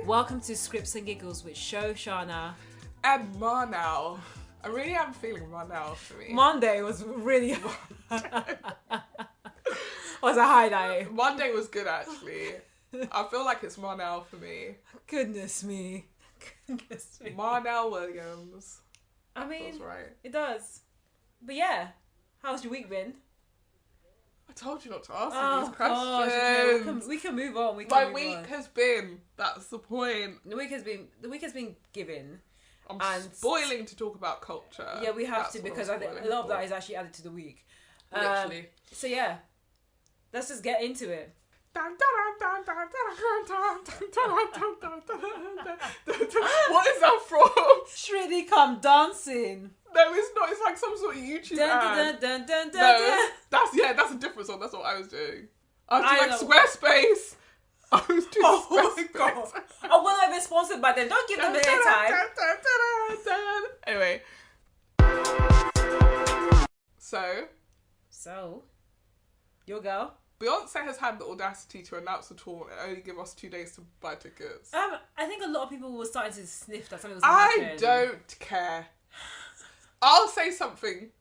Welcome to Scripts and Giggles with Shoshanna and Marnie. I really am feeling Marnie for me. Monday was really was a highlight. Monday was good actually. I feel like it's Marnie for me. Goodness me. Marnie Williams. I mean, that's right. It does. But yeah, how's your week been? I told you not to ask me these questions. Gosh, we can move on. My week has been. That's the point. The week has been given. I'm spoiling to talk about culture. Yeah, we have to because I think a lot of that is actually added to the week. Literally. So yeah, let's just get into it. What is that from? Shreddy come dancing. No, it's not. It's like some sort of YouTube ad. No, that's a different song. That's what I was doing. I was doing like Squarespace. I was doing Squarespace. God. Oh, well, I've been sponsored by them. Don't give them their time. Anyway. So, your girl. Beyonce has had the audacity to announce the tour and only give us 2 days to buy tickets. I think a lot of people were starting to sniff that something was going to happen. I don't care. I'll say something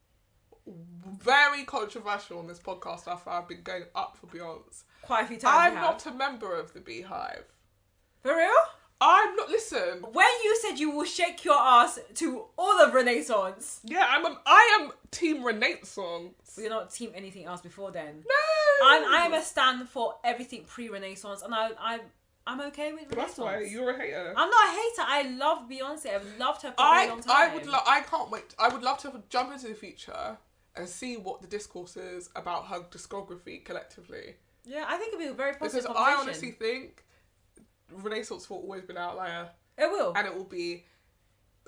very controversial on this podcast after I've been going up for Beyonce. Quite a few times. I'm not a member of the Beehive. For real? I'm not. Listen. When you said you will shake your ass to all of Renaissance. Yeah, I am Team Renaissance. You're not Team anything else before then. No. I'm a stand for everything pre-Renaissance, and I'm okay with Renaissance. That's why you're a hater. I'm not a hater. I love Beyonce. I've loved her for a very long time. I can't wait. I would love to jump into the future and see what the discourse is about her discography collectively. Yeah, I think it'll be a very positive because conversation. I honestly think Renaissance will always be an outlier. It will. And it will be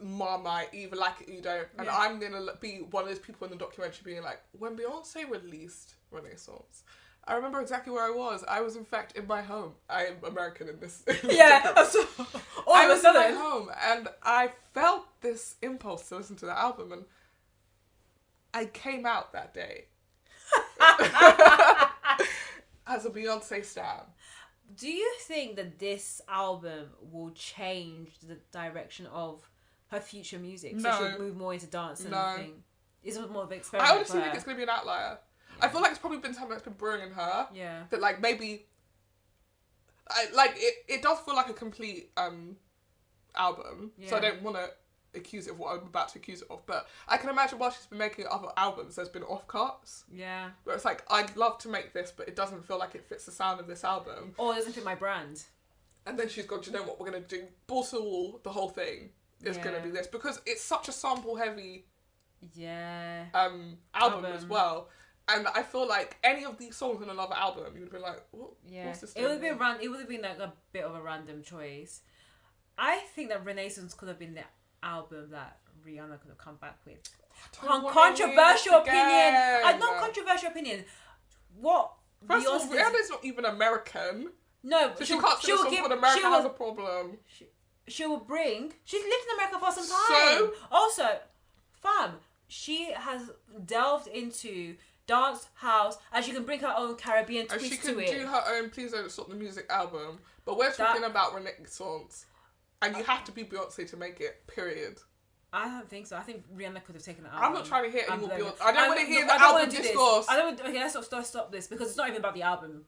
Marmite, either like it or you don't. And I'm going to be one of those people in the documentary being like, when Beyonce released Renaissance, I remember exactly where I was. I was, in fact, in my home. I am American in this. Yeah. I was in my home and I felt this impulse to listen to the album and I came out that day. As a Beyonce stan. Do you think that this album will change the direction of her future music? So she'll move more into dance and everything? Is it more of an experiment? I honestly think it's going to be an outlier. Yeah. I feel like it's probably been something that's been brewing in her. Yeah. That like maybe... it does feel like a complete album. Yeah. So I don't want to accuse it of what I'm about to accuse it of. But I can imagine while she's been making other albums, there's been off-cuts. Yeah. Where it's like, I'd love to make this, but it doesn't feel like it fits the sound of this album. Or it doesn't fit my brand. And then she's gone, do you know what we're going to do? Balls to the wall, the whole thing is going to be this. Because it's such a sample-heavy album as well. And I feel like any of these songs in another album, you would be like, what's this? It would have been like a bit of a random choice. I think that Renaissance could have been the album that Rihanna could have come back with. Controversial opinion. Controversial opinion. What? First of all, Rihanna's not even American. No, so she can't say someone America has a problem. She will bring. She's lived in America for some time. So, also, fam, she has delved into dance, house, and she can bring her own Caribbean twist to it. And she can do her own Please Don't Stop the Music album. But we're talking about Renaissance. And you have to be Beyonce to make it, period. I don't think so. I think Rihanna could have taken the album. I'm not trying to hear any more Beyonce. I don't want to hear the album discourse. Okay, let's stop this because it's not even about the album.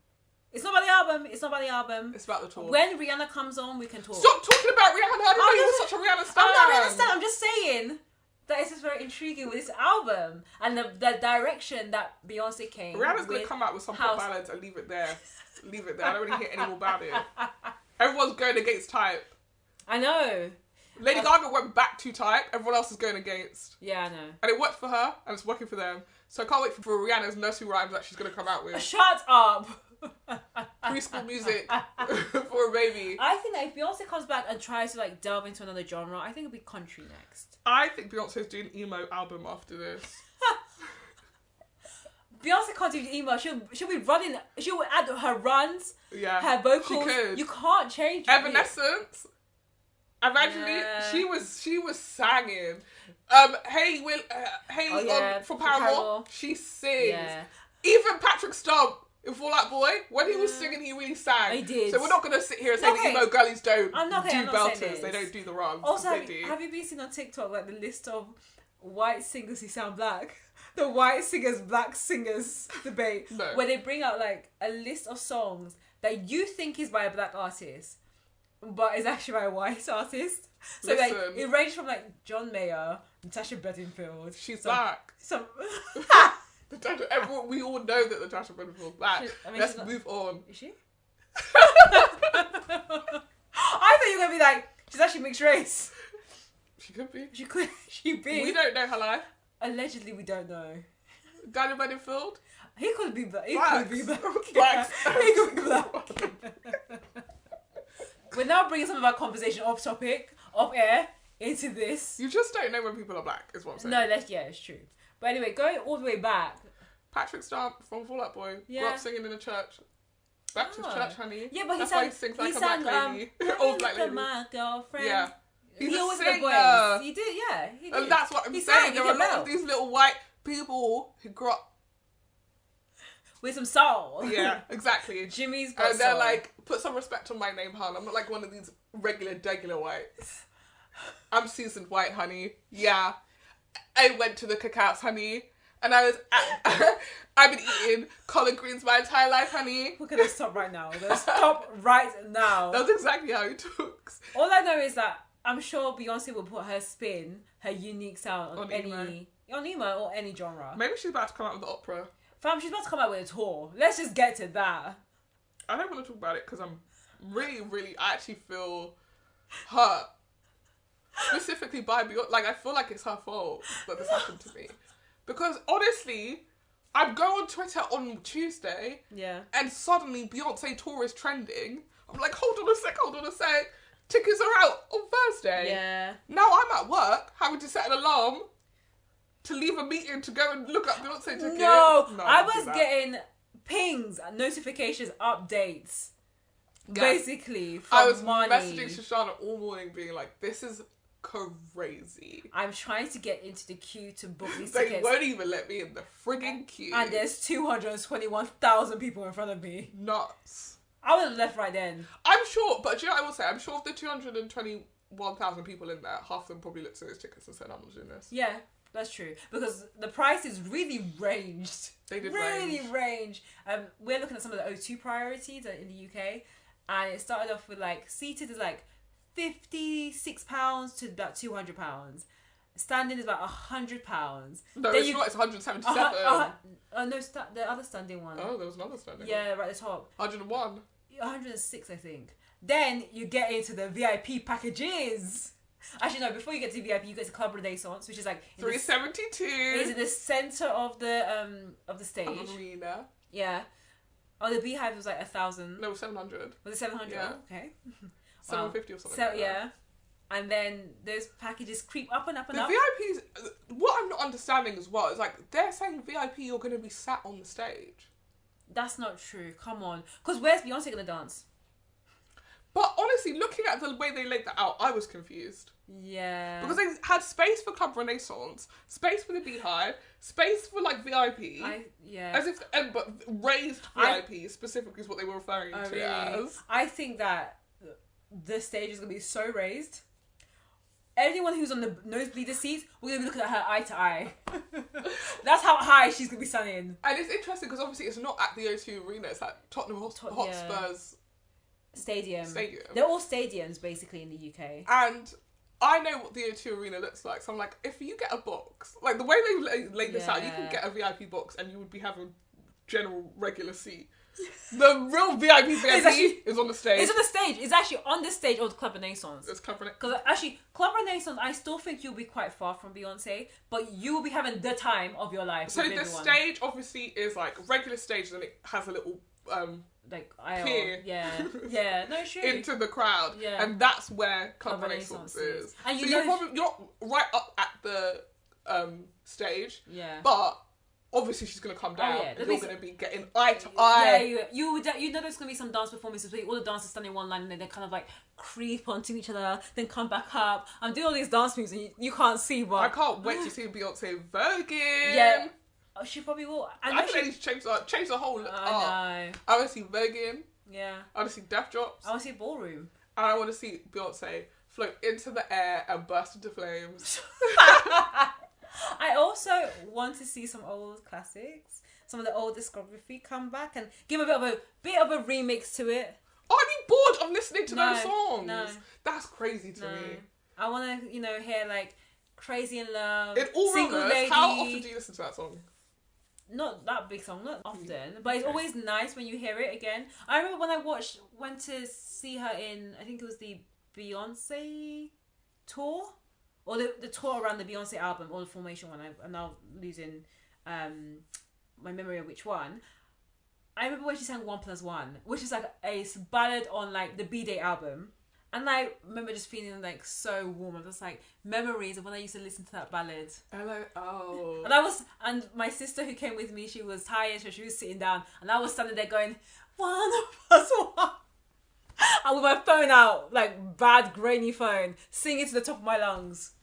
It's not about the album. It's not about the album. It's about the tour. When Rihanna comes on, we can talk. Stop talking about Rihanna. I didn't know you were such a Rihanna stan. I'm not Rihanna stan. I'm just saying that it's just very intriguing with this album and the direction that Beyonce came. Rihanna's going to come out with some pop ballads and leave it there. Leave it there. I don't really hear any more about it. Everyone's going against type. I know. Lady Gaga went back to type. Everyone else is going against. Yeah, I know. And it worked for her, and it's working for them. So I can't wait for Rihanna's nursery rhymes that she's going to come out with. Shut up. Preschool music for a baby. I think that if Beyonce comes back and tries to like delve into another genre, I think it'll be country next. I think Beyonce's doing an emo album after this. Beyonce can't do emo. She'll be running. She'll add her runs. Yeah. Her vocals. She could. You can't change it. Evanescence. Eventually, she was singing. Hayley from Paramore, she sings. Yeah. Even Patrick Stump in Fall Out Boy. When he was singing, he really sang. He did. So we're not going to sit here and say that emo girlies don't do belters. They don't do the runs. Also, have you been seen on TikTok like the list of white singers who sound black? The white singers, black singers debate. No. Where they bring out like a list of songs that you think is by a black artist, but is actually by a white artist. So like it ranged from like John Mayer, Natasha Bedingfield. She's black. We all know that Natasha Bedingfield's black. Let's move on. Is she? I thought you were gonna be like, she's actually mixed race. She could be. She could. She be. We don't know her life. Allegedly, we don't know. Daniel Bedingfield. He could be black. He Blacks. could be black. Blacks. He could be black. We're now bringing some of our conversation off topic, off air, into this. You just don't know when people are black, is what I'm saying. No, it's true. But anyway, going all the way back. Patrick Stump from Fall Out Boy grew up singing in a church. Baptist church, honey. Yeah, but that's why he sings like a black lady. Old black lady. My girlfriend. Yeah. He always had a voice. He did, yeah. He did. And that's what I'm saying. There are a lot of these little white people who grew up with some soul. Yeah, exactly. Jimmy's got and they're soul. like, put some respect on my name, hon. I'm not like one of these regular whites. I'm seasoned white, honey. Yeah. I went to the cookouts, honey. And I've been eating collard greens my entire life, honey. We're going to stop right now. We're going to stop right now. That's exactly how he talks. All I know is that I'm sure Beyonce will put her spin, her unique sound on emo or any genre. Maybe she's about to come out with the opera. Fam, she's about to come out with a tour. Let's just get to that. I don't want to talk about it because I'm I actually feel hurt. Specifically by Beyonce. Like, I feel like it's her fault that this happened to me. Because, honestly, I'd go on Twitter on Tuesday and suddenly Beyonce tour is trending. I'm like, hold on a sec. Tickets are out on Thursday. Yeah. Now I'm at work having to set an alarm to leave a meeting to go and look up Beyonce tickets. No, I was getting pings, notifications, updates. Yeah. Basically, from I was Marnie. messaging Shoshanna all morning being like, this is crazy. I'm trying to get into the queue to book these They tickets. won't even let me in the frigging queue. And there's 221,000 people in front of me. Nuts. I would have left right then. I'm sure, but do you know what I will say? I'm sure of the 221,000 people in there, half of them probably looked at those tickets and said, I'm not doing this. Yeah, that's true. Because the prices really ranged. They did range. We're looking at some of the O2 priorities in the UK. And it started off with like, seated is like £56 to about £200. Standing is about £100. No, it's not. It's 177. No, the other standing one. Oh, there was another standing one. Right at the top. 101. 106, I think. Then you get into the VIP packages. Actually, no. Before you get to VIP, you get to Club Renaissance, which is like 372. Is in the center of the stage. Arena. Yeah. Oh, the Beehive was like 1,000. No, 700. Was it 700? Yeah. Okay. 750 or something. So like that. And then those packages creep up and up and up. The VIPs, what I'm not understanding as well is like, they're saying VIP you're going to be sat on the stage. That's not true. Come on. Because where's Beyonce going to dance? But honestly, looking at the way they laid that out, I was confused. Yeah. Because they had space for Club Renaissance, space for the Beehive, space for like VIP. As if, but raised VIP specifically is what they were referring to really? as. I think that the stage is going to be so raised. Anyone who's on the nosebleeder seats, we're going to be looking at her eye to eye. That's how high she's going to be standing. And it's interesting because obviously it's not at the O2 Arena, it's at Tottenham Hotspur's Stadium. Stadium. They're all stadiums basically in the UK. And I know what the O2 Arena looks like, so I'm like, if you get a box, like the way they laid this out, you can get a VIP box and you would be having general regular seat. The real VIP is on the stage. It's on the stage. It's actually on the stage of the Club Renaissance. It's Club Renaissance. Because actually, Club Renaissance, I still think you'll be quite far from Beyonce, but you will be having the time of your life. So the stage obviously is like regular stage, and it has a little like aisle. Pier. Yeah. No, sure. Into the crowd, and that's where Club Renaissance is. And you're not right up at the stage. Yeah. But obviously she's going to come down and you're going to be getting eye to eye. Yeah, you know there's going to be some dance performances where all the dancers stand in one line and then they kind of like creep onto each other, then come back up. I'm doing all these dance moves and you can't see, but I can't wait to see Beyonce voguing. Yeah. Oh, she probably will. I think they need to change the whole. I know. I want to see voguing. Yeah. I want to see death drops. I want to see ballroom. And I want to see Beyonce float into the air and burst into flames. I also want to see some old classics, some of the old discography come back and give a bit of a remix to it. Oh, I'd be bored of listening to those songs. No. That's crazy to me. I want to, hear like Crazy in Love, In all Single realness, Lady. how often do you listen to that song? Not that big song, not often, but it's always nice when you hear it again. I remember when I went to see her in, I think it was the Beyonce tour, or the tour around the Beyonce album, or the Formation one. I'm now losing my memory of which one. I remember when she sang 1+1, which is like a ballad on like the B-Day album. And I remember just feeling like so warm. I was like, memories of when I used to listen to that ballad. Oh. And my sister who came with me, she was tired, so she was sitting down. And I was standing there going, 1+1. And with my phone out, like bad grainy phone, singing to the top of my lungs.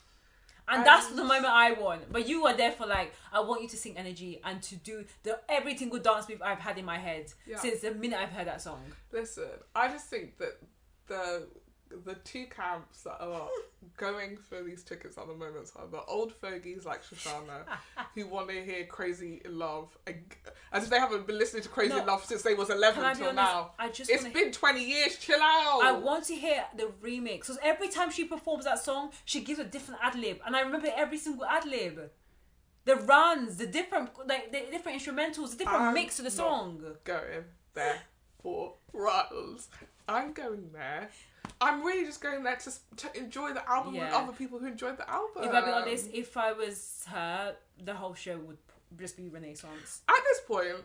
And that's the moment I want. But you were there for like, I want you to sing Energy and to do every single dance move I've had in my head since the minute I've heard that song. Listen, I just think that the two camps that are going for these tickets at the moment are the old fogies like Shoshanna who want to hear Crazy in Love, as if they haven't been listening to Crazy in Love since they was 11 till now. It's been 20 years, chill out. I want to hear the remix, because every time she performs that song she gives a different ad-lib, and I remember every single ad-lib, the runs, the different instrumentals, the different mix of the song. Going there for runs. I'm going there. I'm really just going there to enjoy the album with other people who enjoyed the album. If I be honest, if I was her, the whole show would just be Renaissance. At this point,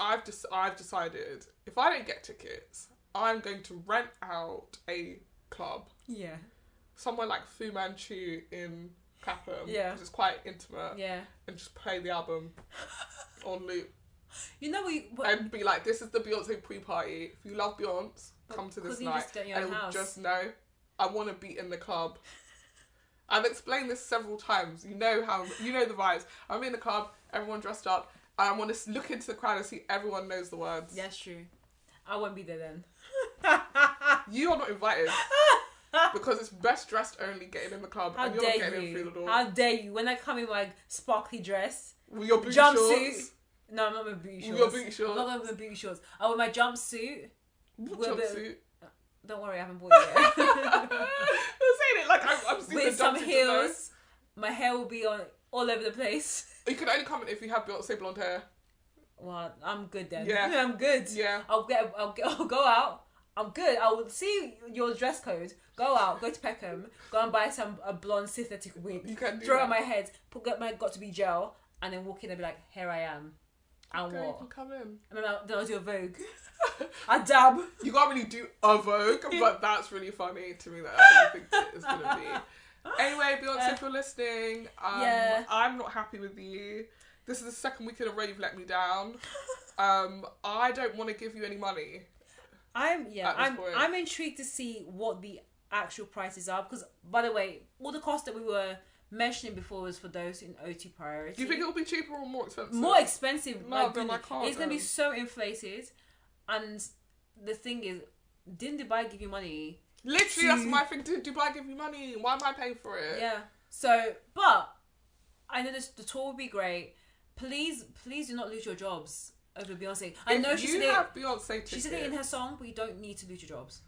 I've decided if I don't get tickets, I'm going to rent out a club. Yeah. Somewhere like Fu Manchu in Clapham. Yeah. Because it's quite intimate. Yeah. And just play the album on loop. And be like, this is the Beyonce pre-party. If you love Beyonce, come to this night. And just know, I want to be in the club. I've explained this several times. You know the vibes. I'm in the club, everyone dressed up, and I want to look into the crowd and see everyone knows the words. That's true. I won't be there then. You are not invited. Because it's best dressed only getting in the club. And you're not getting in through the door. How dare you? When I come in my sparkly dress, with your booty jumpsuit. Shorts. No, I'm not with booty shorts. With your booty shorts. I'm not with booty shorts. I wear my jumpsuit. What jumpsuit? Don't worry, I haven't bought it yet. I'm saying it like I'm seeing with some heels. My hair will be all over the place. You can only come in if you have Beyonce blonde hair. Well, I'm good then. Yeah, I'm good. Yeah, I'll go out. I'm good. I will see your dress code. Go out. Go to Peckham. Go and buy a blonde synthetic wig. You can do throw that. it on my head. Put my got to be gel, and then walk in and be like, here I am. And okay, what? You can come in. And then I'll do a Vogue. I dab. You can't really do a Vogue, but that's really funny to me that I think it's going to be. Anyway, Beyonce, if you're listening, I'm not happy with you. This is the second week in a row you've let me down. I don't want to give you any money. I'm intrigued to see what the actual prices are, because, by the way, all the costs that we were mentioning before was for those in OT priority. Do you think it will be cheaper or more expensive? More expensive. No, then I can't. It's going to be so inflated. And the thing is, didn't Dubai give you money? Literally, that's my thing. Did Dubai give you money? Why am I paying for it? Yeah. So, but I know the tour will be great. Please do not lose your jobs over Beyonce. I know she said Beyonce tickets. She said it in her song, but you don't need to lose your jobs.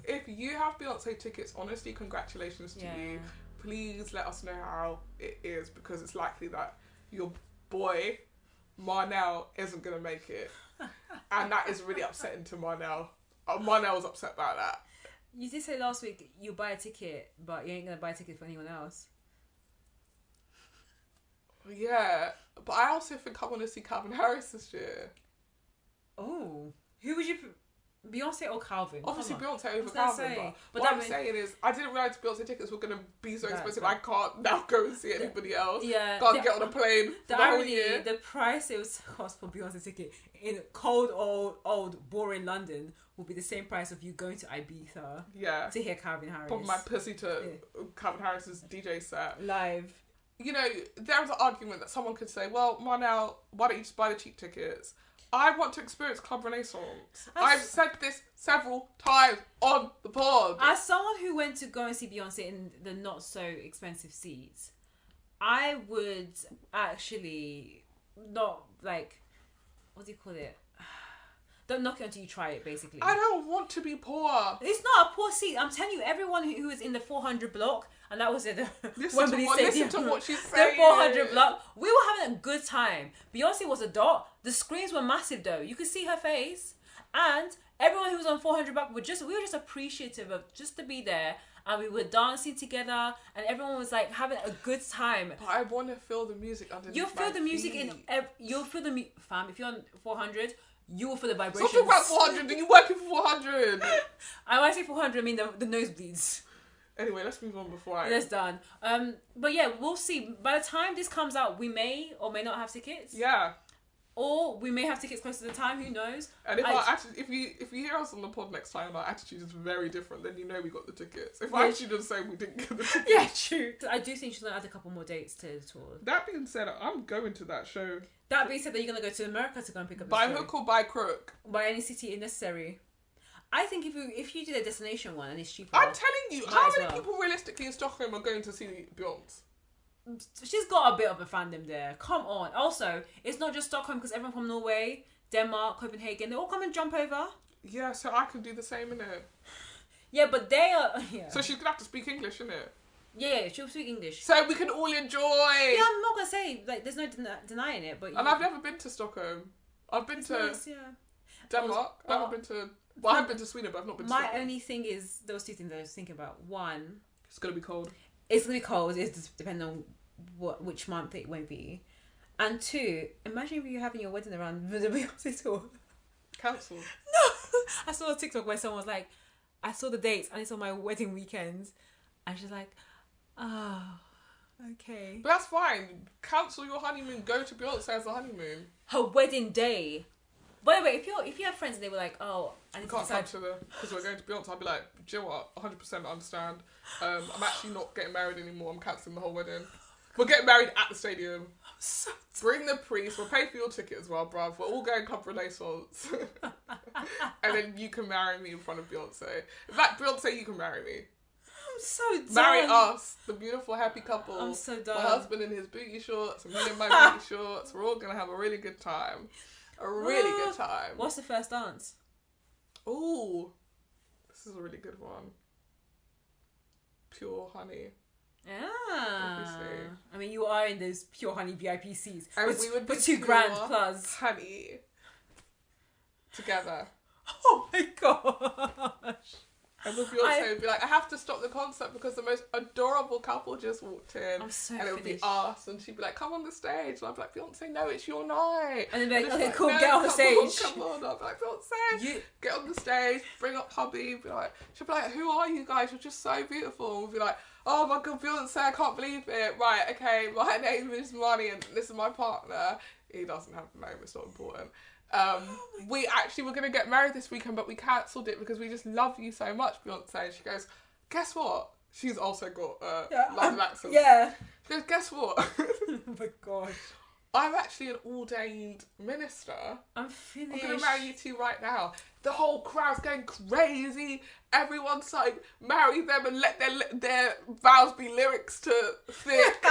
If you have Beyonce tickets, honestly, congratulations to you. Please let us know how it is, because it's likely that your boy Marnell isn't gonna make it, and that is really upsetting to Marnell. Marnell was upset about that. You did say last week you buy a ticket, but you ain't gonna buy a ticket for anyone else. Yeah, but I also think I want to see Calvin Harris this year. Oh, who would you? Beyonce or Calvin? Obviously Beyonce over Calvin. But what I'm saying is, I didn't realise Beyonce tickets were going to be so expensive. I can't now go and see anybody else. Yeah, can't get on a plane for the whole year. The price it was cost for Beyonce ticket in cold, old, boring London will be the same price of you going to Ibiza. Yeah. To hear Calvin Harris. Put my pussy to Calvin Harris's DJ set live. you know, there's an argument that someone could say, well, now, why don't you just buy the cheap tickets? I want to experience Club Renaissance. I've said this several times on the pod. As someone who went to go and see Beyonce in the not so expensive seats, I would actually not, like, what do you call it? Don't knock it until you try it, basically. I don't want to be poor. It's not a poor seat. I'm telling you, everyone who was in the 400 block, and that was it. Listen to what she's saying. The 400 block. We were having a good time. Beyonce was a dot. The screens were massive, though. You could see her face. And everyone who was on 400 block, we were just appreciative of just to be there. And we were dancing together, and everyone was like having a good time. But I want to feel the music underneath. You'll feel the music you'll feel the fam. If you're on 400, you will feel the vibrations. Stop talking about 400. Are you working for 400? When I say 400, I mean the nosebleeds. Anyway, let's move on before That's done. But yeah, we'll see. By the time this comes out, we may or may not have tickets. Yeah. Or we may have tickets close to the time. Who knows? And if you hear us on the pod next time, our attitude is very different. Then you know we got the tickets. If I actually just say we didn't get the tickets, yeah, true. I do think she's gonna add a couple more dates to the tour. That being said, I'm going to that show. That being said, that you're gonna go to America to go and pick up. By hook or by crook. By any city necessary. I think if you do the destination one and it's cheaper. I'm telling you, how many people realistically in Stockholm are going to see Beyonce? She's got a bit of a fandom there. Come on. Also, it's not just Stockholm because everyone from Norway, Denmark, Copenhagen, they all come and jump over. Yeah, so I can do the same, innit? Yeah, but they are... Yeah. So she's going to have to speak English, innit? Yeah, she'll speak English. So we can all enjoy. Yeah, I'm not going to say, like, there's no denying it, but... And I've never been to Stockholm. I've been to nice, Denmark. I haven't been to... Well, I haven't been to Sweden, but I've not been to Stockholm. My only thing is, there was two things I was thinking about. One... It's going to be cold. It's going to be cold. It's depending on which month it won't be. And two, imagine if you're having your wedding around the Beyonce tour. Cancelled. No! I saw a TikTok where someone was like, I saw the dates and it's on my wedding weekend. And she's like, oh, okay. But that's fine. Cancel your honeymoon. Go to Beyonce as a honeymoon. Her wedding day. By the way, if you have friends and they were like, oh, I need to decide because we're going to Beyonce, I'd be like, do you know what? 100% understand. I'm actually not getting married anymore. I'm cancelling the whole wedding. We're getting married at the stadium. I'm so bring the priest. We'll pay for your ticket as well, bruv. We're all going Club Renaissance. And then you can marry me in front of Beyonce. In fact, Beyonce, you can marry me. I'm so done. Marry us, the beautiful, happy couple. I'm so done. My husband in his booty shorts and me in my booty shorts. We're all going to have a really good time. A really good time. What's the first dance? Ooh. This is a really good one. Pure honey. Ah, I mean, you are in those pure honey VIP seats. And we would be $2,000 plus honey together. Oh my gosh! And with Beyonce, would be like, I have to stop the concert because the most adorable couple just walked in. I'm so and it would be us, and she'd be like, come on the stage. And I'd be like, Beyonce, no, it's your night. And then they'd be like, okay, cool, get on the stage. Come on. I'd be like, Beyonce, get on the stage, bring up hubby. She'd be like, who are you guys? You're just so beautiful. And we'd be like, oh my god, Beyonce, I can't believe it. Right, okay, my name is Marnie and this is my partner. He doesn't have a name, it's not important. We actually were going to get married this weekend, but we cancelled it because we just love you so much, Beyonce. And she goes, guess what? She's also got London accent. Yeah. She goes, guess what? Oh my gosh. I'm actually an ordained minister. I'm finished. I'm going to marry you two right now. The whole crowd's going crazy. Everyone's like, marry them and let their vows be lyrics to thick.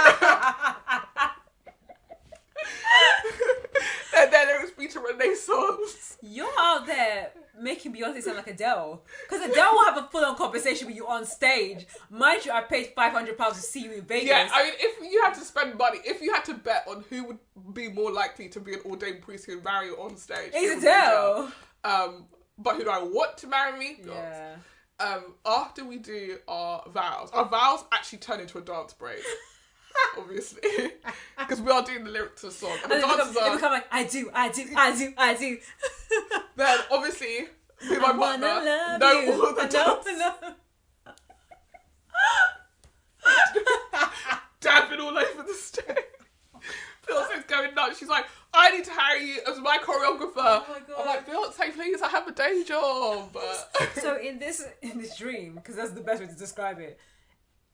And then it was Beta Renaissance. You're out there making Beyonce sound like Adele. Because Adele will have a full-on conversation with you on stage. Mind you, I paid £500 to see you in Vegas. Yeah, I mean, if you had to spend money, if you had to bet on who would be more likely to be an ordained priest who would marry you on stage, it's Adele. But who do I want to marry me? Yeah. After we do our vows actually turn into a dance break. Obviously, because we are doing the lyrics to the song. And it become like, I do. Then, obviously, be my partner, know all the dances. Dabbing all over the stage. Beyonce's going nuts. She's like, I need to hire you as my choreographer. Oh my god. I'm like, Beyonce, please, I have a day job. So in this dream, because that's the best way to describe it,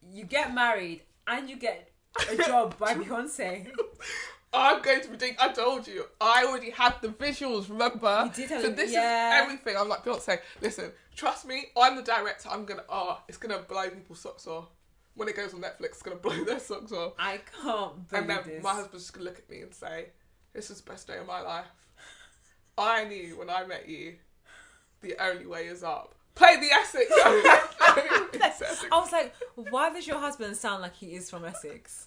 you get married and you get A job by Beyonce. I'm going to predict. I told you. I already had the visuals. Remember? You did have so this is everything. I'm like, Beyonce. Listen, trust me. I'm the director. I'm gonna. It's gonna blow people's socks off. When it goes on Netflix, it's gonna blow their socks off. I can't believe And then this. my husband's just gonna look at me and say, "This is the best day of my life. I knew when I met you, the only way is up. Play the Essex." I was like, why does your husband sound like he is from Essex?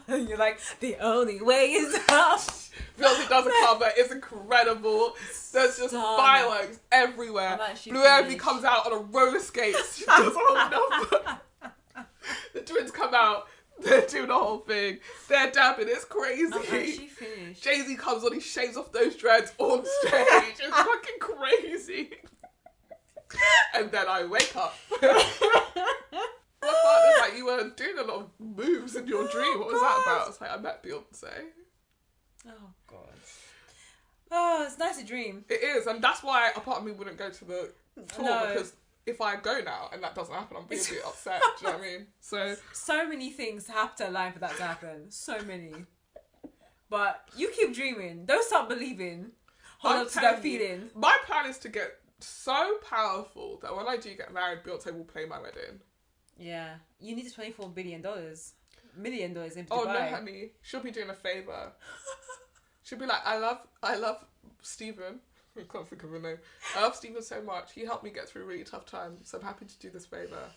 You're like, the only way is up. Beyonce does a cover. It's incredible. There's just fireworks everywhere. Blue Ivy comes out on a roller skates. She does a whole number. The twins come out. They're doing the whole thing. They're dabbing. It's crazy. I'm actually finished. Jay-Z comes on. He shaves off those dreads on stage. It's fucking crazy. And then I wake up. My partner's like, you were doing a lot of moves in your dream. What was that about? I was like, I met Beyonce. Oh, God. Oh, it's nice to dream. It is. And that's why a part of me wouldn't go to the tour because if I go now and that doesn't happen, I'm being a bit upset. Do you know what I mean? So many things have to align for that to happen. So many. But you keep dreaming. Don't stop believing. Hold on to that feeling. My plan is to get so powerful that when I do get married, Beyonce will play my wedding. Yeah. You need $24 billion. $1 million in Dubai. Oh no, honey. She'll be doing a favour. She'll be like, I love Stephen. I can't think of her name. I love Stephen so much. He helped me get through a really tough time, so I'm happy to do this favour.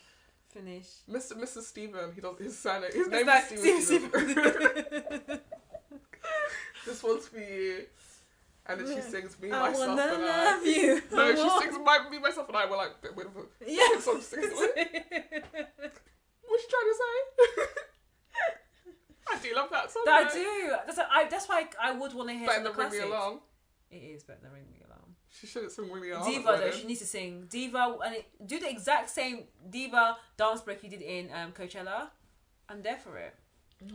Finish. Mr. Stephen, he does his surname. His name is Stephen. This one's for you. And then she sings Me, Myself, and I. Love you. No, she sings Me, Myself, and I. We're like, wait a minute. Yeah. Song singing What's she trying to say? I do love that song. I do. That's why I would want to hear some of the classics. Better than Ring Me Along. It is better than Ring Me Along. She shouldn't sing Ring Me Along. Diva though, she needs to sing Diva and do the exact same Diva dance break you did in Coachella. I'm there for it.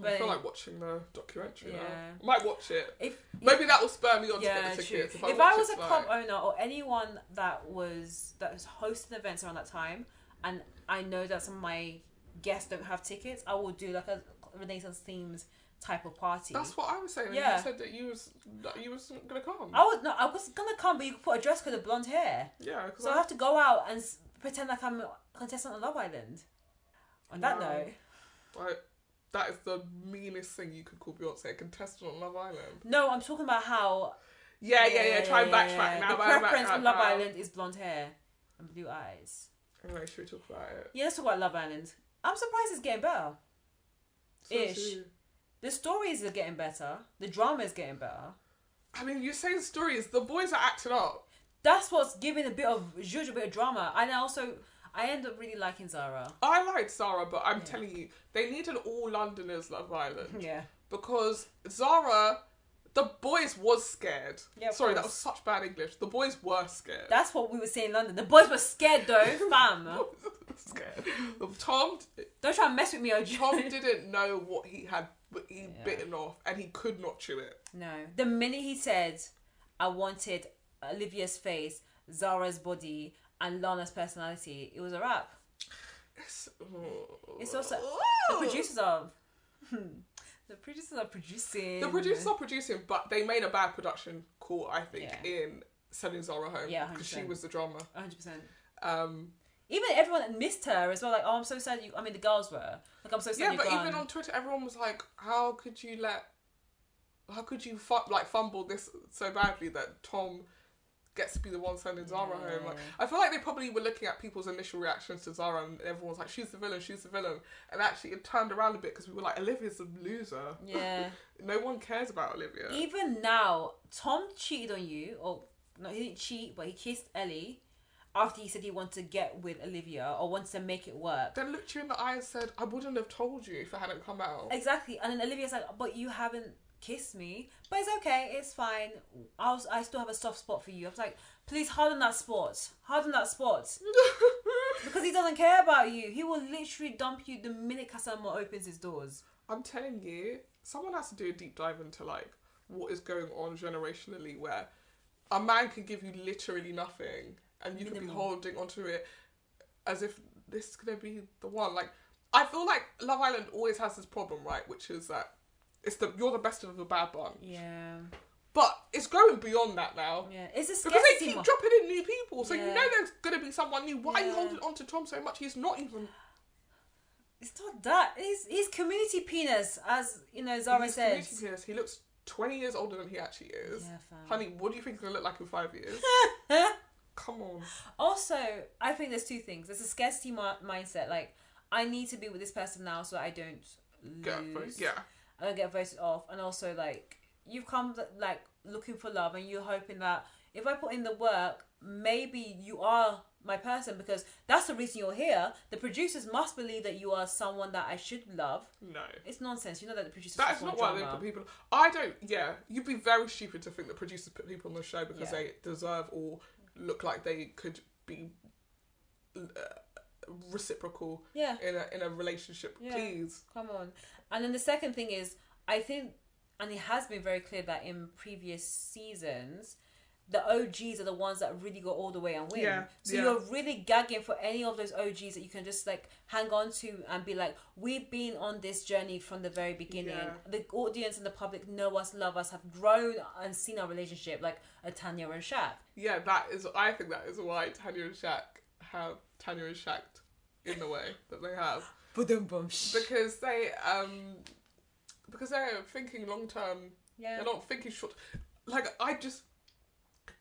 I feel like watching the documentary now. Yeah. I might watch it. Maybe that will spur me on to get the tickets. If I was a club owner or anyone that was hosting events around that time, and I know that some of my guests don't have tickets, I will do like a Renaissance themed type of party. That's what I was saying. Yeah. You said that you was gonna come. I was gonna come, but you could put a dress code of blonde hair. Yeah. So I have to go out and pretend like I'm a contestant on Love Island. On that note. Right. That is the meanest thing you could call Beyonce, a contestant on Love Island. No, I'm talking about how... Yeah. Try and backtrack now. The preference on Love Island is blonde hair and blue eyes. Anyway, should we talk about it? Yeah, let's talk about Love Island. I'm surprised it's getting better. Ish. The stories are getting better. The drama is getting better. I mean, you're saying stories. The boys are acting up. That's what's giving a bit of zhuzh, a bit of drama. And also... I end up really liking Zara. I liked Zara, but I'm telling you, they need an all Londoners Love Island. Yeah. Because Zara, the boys was scared. Yeah, sorry, that was such bad English. The boys were scared. That's what we were saying in London. The boys were scared though, fam. Scared. Tom... Don't try and mess with me, OG. Tom didn't know what he had bitten off, and he could not chew it. No. The minute he said, I wanted Olivia's face, Zara's body... and Lana's personality, it was a wrap. It's also the producers are producing. The producers are producing, but they made a bad production call, I think, in sending Zara home. Yeah, because she was the drama. 100%. Even everyone missed her as well. Like, oh, I'm so sad. The girls were like, I'm so sad. Yeah, but even on Twitter, everyone was like, how could you fumble this so badly that Tom gets to be the one sending Zara home. Like, I feel like they probably were looking at people's initial reactions to Zara, and everyone was like, she's the villain, and actually it turned around a bit because we were like, Olivia's a loser. Yeah. No one cares about Olivia. Even now, Tom cheated on you, or no, he didn't cheat, but he kissed Ellie after he said he wanted to get with Olivia or wanted to make it work. Then looked you in the eye and said, I wouldn't have told you if it hadn't come out. Exactly. And then Olivia's like, but you haven't kissed me, but it's okay, it's fine, I still have a soft spot for you. I was like, please harden that spot because he doesn't care about you. He will literally dump you the minute Cassandra opens his doors. I'm telling you, someone has to do a deep dive into like what is going on generationally, where a man can give you literally nothing and you can be holding onto it as if this is gonna be the one. Like, I feel like Love Island always has this problem, right? Which is that you're the best of the bad bunch. Yeah. But it's going beyond that now. Yeah. It's a because they keep dropping in new people, so you know there's gonna be someone new. Why are you holding on to Tom so much? He's not even. It's not that. He's community penis, as you know, Zara said. Community penis. He looks 20 years older than he actually is. Yeah, fam. Honey, what do you think he's gonna look like in 5 years? Come on. Also, I think there's two things. There's a scarcity mindset. Like, I need to be with this person now so I don't lose. I don't get voted off. And also, like, you've come like looking for love, and you're hoping that if I put in the work, maybe you are my person, because that's the reason you're here. The producers must believe that you are someone that I should love. No, it's nonsense. You know that the producers. That's not why they put people. I don't. Yeah, you'd be very stupid to think that producers put people on the show because they deserve or look like they could be reciprocal. Yeah. In a relationship, please. Come on. And then the second thing is, I think, and it has been very clear that in previous seasons, the OGs are the ones that really go all the way and win. Yeah, so you're really gagging for any of those OGs that you can just like hang on to and be like, we've been on this journey from the very beginning. Yeah. The audience and the public know us, love us, have grown and seen our relationship, like a Tanya and Shaq. Yeah, I think that is why Tanya and Shaq have Tanya and Shaq in the way that they have. Because they're thinking long term. Yeah. They're not thinking short. Like,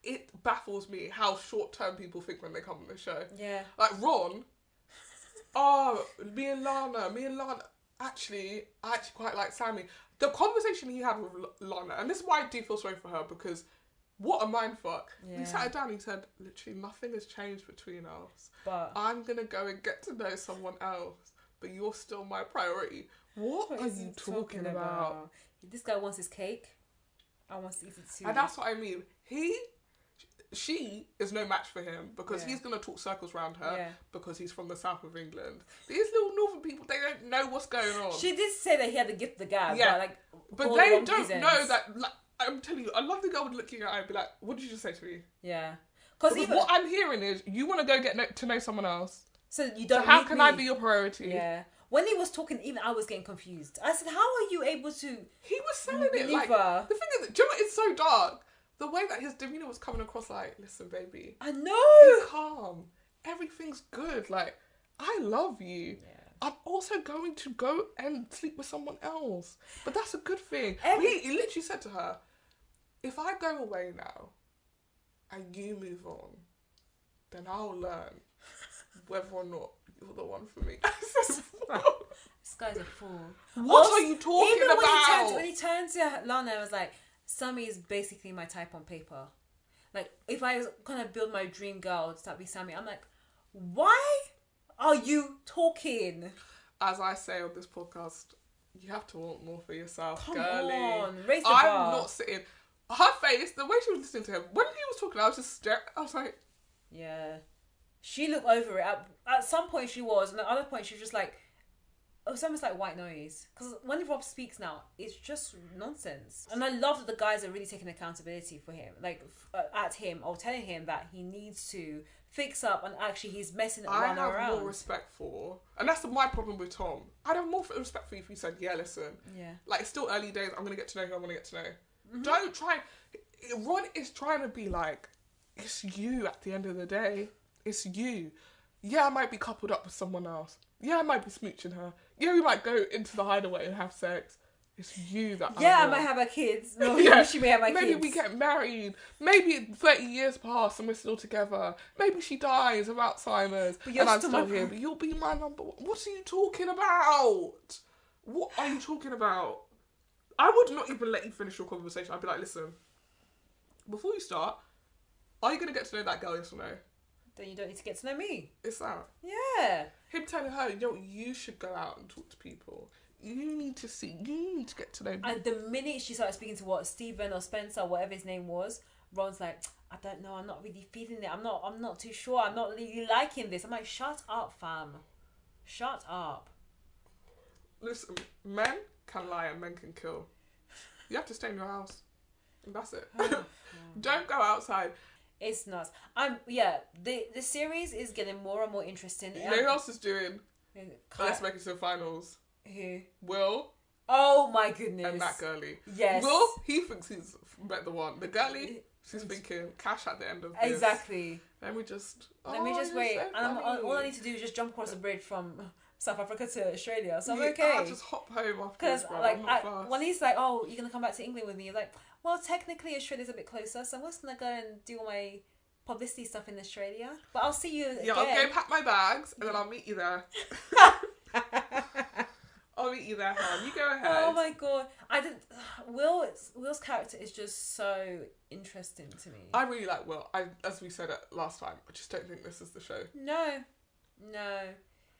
it baffles me how short term people think when they come on the show. Yeah. Like Ron. Me and Lana. Actually, I quite like Sammy. The conversation he had with Lana, and this is why I do feel sorry for her, because what a mindfuck. Yeah. He sat her down and he said, literally, nothing has changed between us. But I'm going to go and get to know someone else, but you're still my priority. What are you talking about? This guy wants his cake. I want to eat it too. And that's what I mean. She is no match for him, because he's going to talk circles around her because he's from the south of England. These little northern people, they don't know what's going on. She did say that he had the gift of the gab. Yeah. But they don't know that... Like, I'm telling you, I love the girl looking at her and be like, what did you just say to me? Yeah. Because what I'm hearing is, you want to go get to know someone else. So you don't. So how can I be your priority? Yeah. When he was talking, even I was getting confused. I said, how are you able to... He was selling it like... The thing is, do you know what? It's so dark. The way that his demeanour was coming across like, listen, baby. I know. Be calm. Everything's good. Like, I love you. Yeah. I'm also going to go and sleep with someone else. But that's a good thing. He literally said to her, if I go away now and you move on, then I'll learn whether or not you're the one for me. This guy's a fool. What are you talking about? When he turned to Lana and was like, Sammy is basically my type on paper. Like, if I was gonna build my dream girl to be Sammy, I'm like, why are you talking? As I say on this podcast, you have to want more for yourself, Come girly. On, raise the bar. I'm not sitting... Her face, the way she was listening to him, when he was talking, I was just staring. I was like... Yeah. She looked over it. At some point she was, and at other point she was just like... It was almost like white noise. Because when Rob speaks now, it's just nonsense. And I love that the guys are really taking accountability for him. Like, at him, or telling him that he needs to fix up, and actually he's messing around. I have more respect for... And that's my problem with Tom. I'd have more respect for you if you said, yeah, listen. Yeah. Like, it's still early days. I'm going to get to know who I want to get to know. Mm-hmm. Don't try... Ron is trying to be like, it's you at the end of the day. It's you. Yeah, I might be coupled up with someone else. Yeah, I might be smooching her. Yeah, we might go into the hideaway and have sex. It's you that I might have our kids. No, yeah, she may have my kids. Maybe we get married. Maybe 30 years pass and we're still together. Maybe she dies of Alzheimer's and I'm still here. But you'll be my number one. What are you talking about? What are you talking about? I would not even let you finish your conversation. I'd be like, listen, before you start, are you going to get to know that girl, yes or no? Then you don't need to get to know me. It's that. Yeah. Him telling her, you should go out and talk to people. You need to get to know people. And the minute she started speaking to Stephen or Spencer, whatever his name was, Ron's like, I don't know, I'm not really feeling it. I'm not too sure. I'm not really liking this. I'm like, shut up, fam. Shut up. Listen, men can lie and men can kill. You have to stay in your house. And that's it. Don't go outside. It's nuts. The series is getting more and more interesting. You know who else is doing? Let's make it to the finals. Who? Will. Oh my goodness. And that girlie. Yes. Will, he thinks he's met the one. The girlie, she's thinking cash at the end of this. Exactly. Let me just wait. So and all I need to do is just jump across the bridge from South Africa to Australia. So I'm yeah, okay. I'll just hop home after Because this, when he's like, oh, you're going to come back to England with me, you're like, well, technically Australia's a bit closer, so I'm just going to go and do all my publicity stuff in Australia. But I'll see you again. Yeah, I'll go pack my bags and then I'll meet you there. I'll meet you there, hon. You go ahead. Oh my god, Will's character is just so interesting to me. I really like Will. As we said it last time, I just don't think this is the show. No.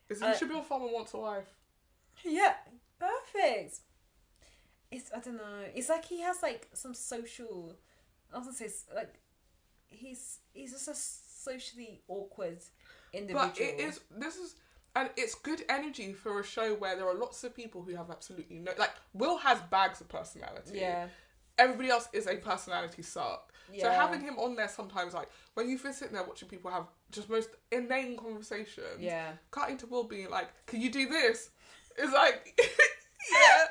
He should be on Farmer Wants a Wife. Yeah, perfect. I don't know. It's like he has like some social. I was gonna say like he's just a socially awkward individual. But and it's good energy for a show where there are lots of people who have absolutely no... Like, Will has bags of personality. Yeah. Everybody else is a personality suck. Yeah. So having him on there sometimes, like, when you've been sitting there watching people have just most inane conversations, cutting to Will being like, can you do this? It's like, yeah.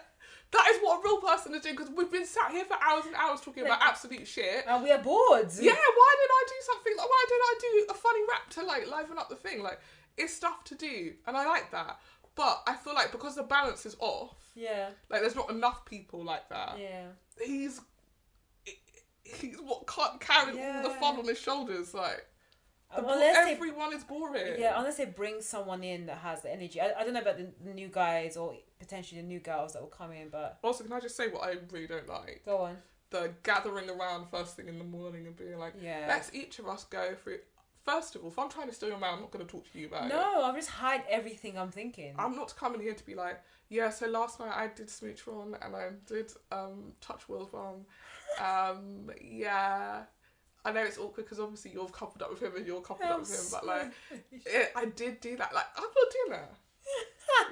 That is what a real person is doing, because we've been sat here for hours and hours talking about absolute shit. And we are bored. Yeah, why didn't I do something? Like, why didn't I do a funny rap to, like, liven up the thing? Like, it's stuff to do, and I like that. But I feel like because the balance is off, like there's not enough people like that. Yeah, he's what can't carry all the fun on his shoulders. Like everyone is boring. Yeah, unless they bring someone in that has the energy. I don't know about the new guys or potentially the new girls that will come in, but also can I just say what I really don't like? Go on. The gathering around first thing in the morning and being like, let's each of us go through. First of all, if I'm trying to steal your man, I'm not going to talk to you about it. No, I'll just hide everything I'm thinking. I'm not coming here to be like, yeah, so last night I did smooch Ron and I did touch Will's mum. Yeah. I know it's awkward because obviously you're coupled up with him and you're coupled up with him, but like, I did do that. Like, I'm not doing that.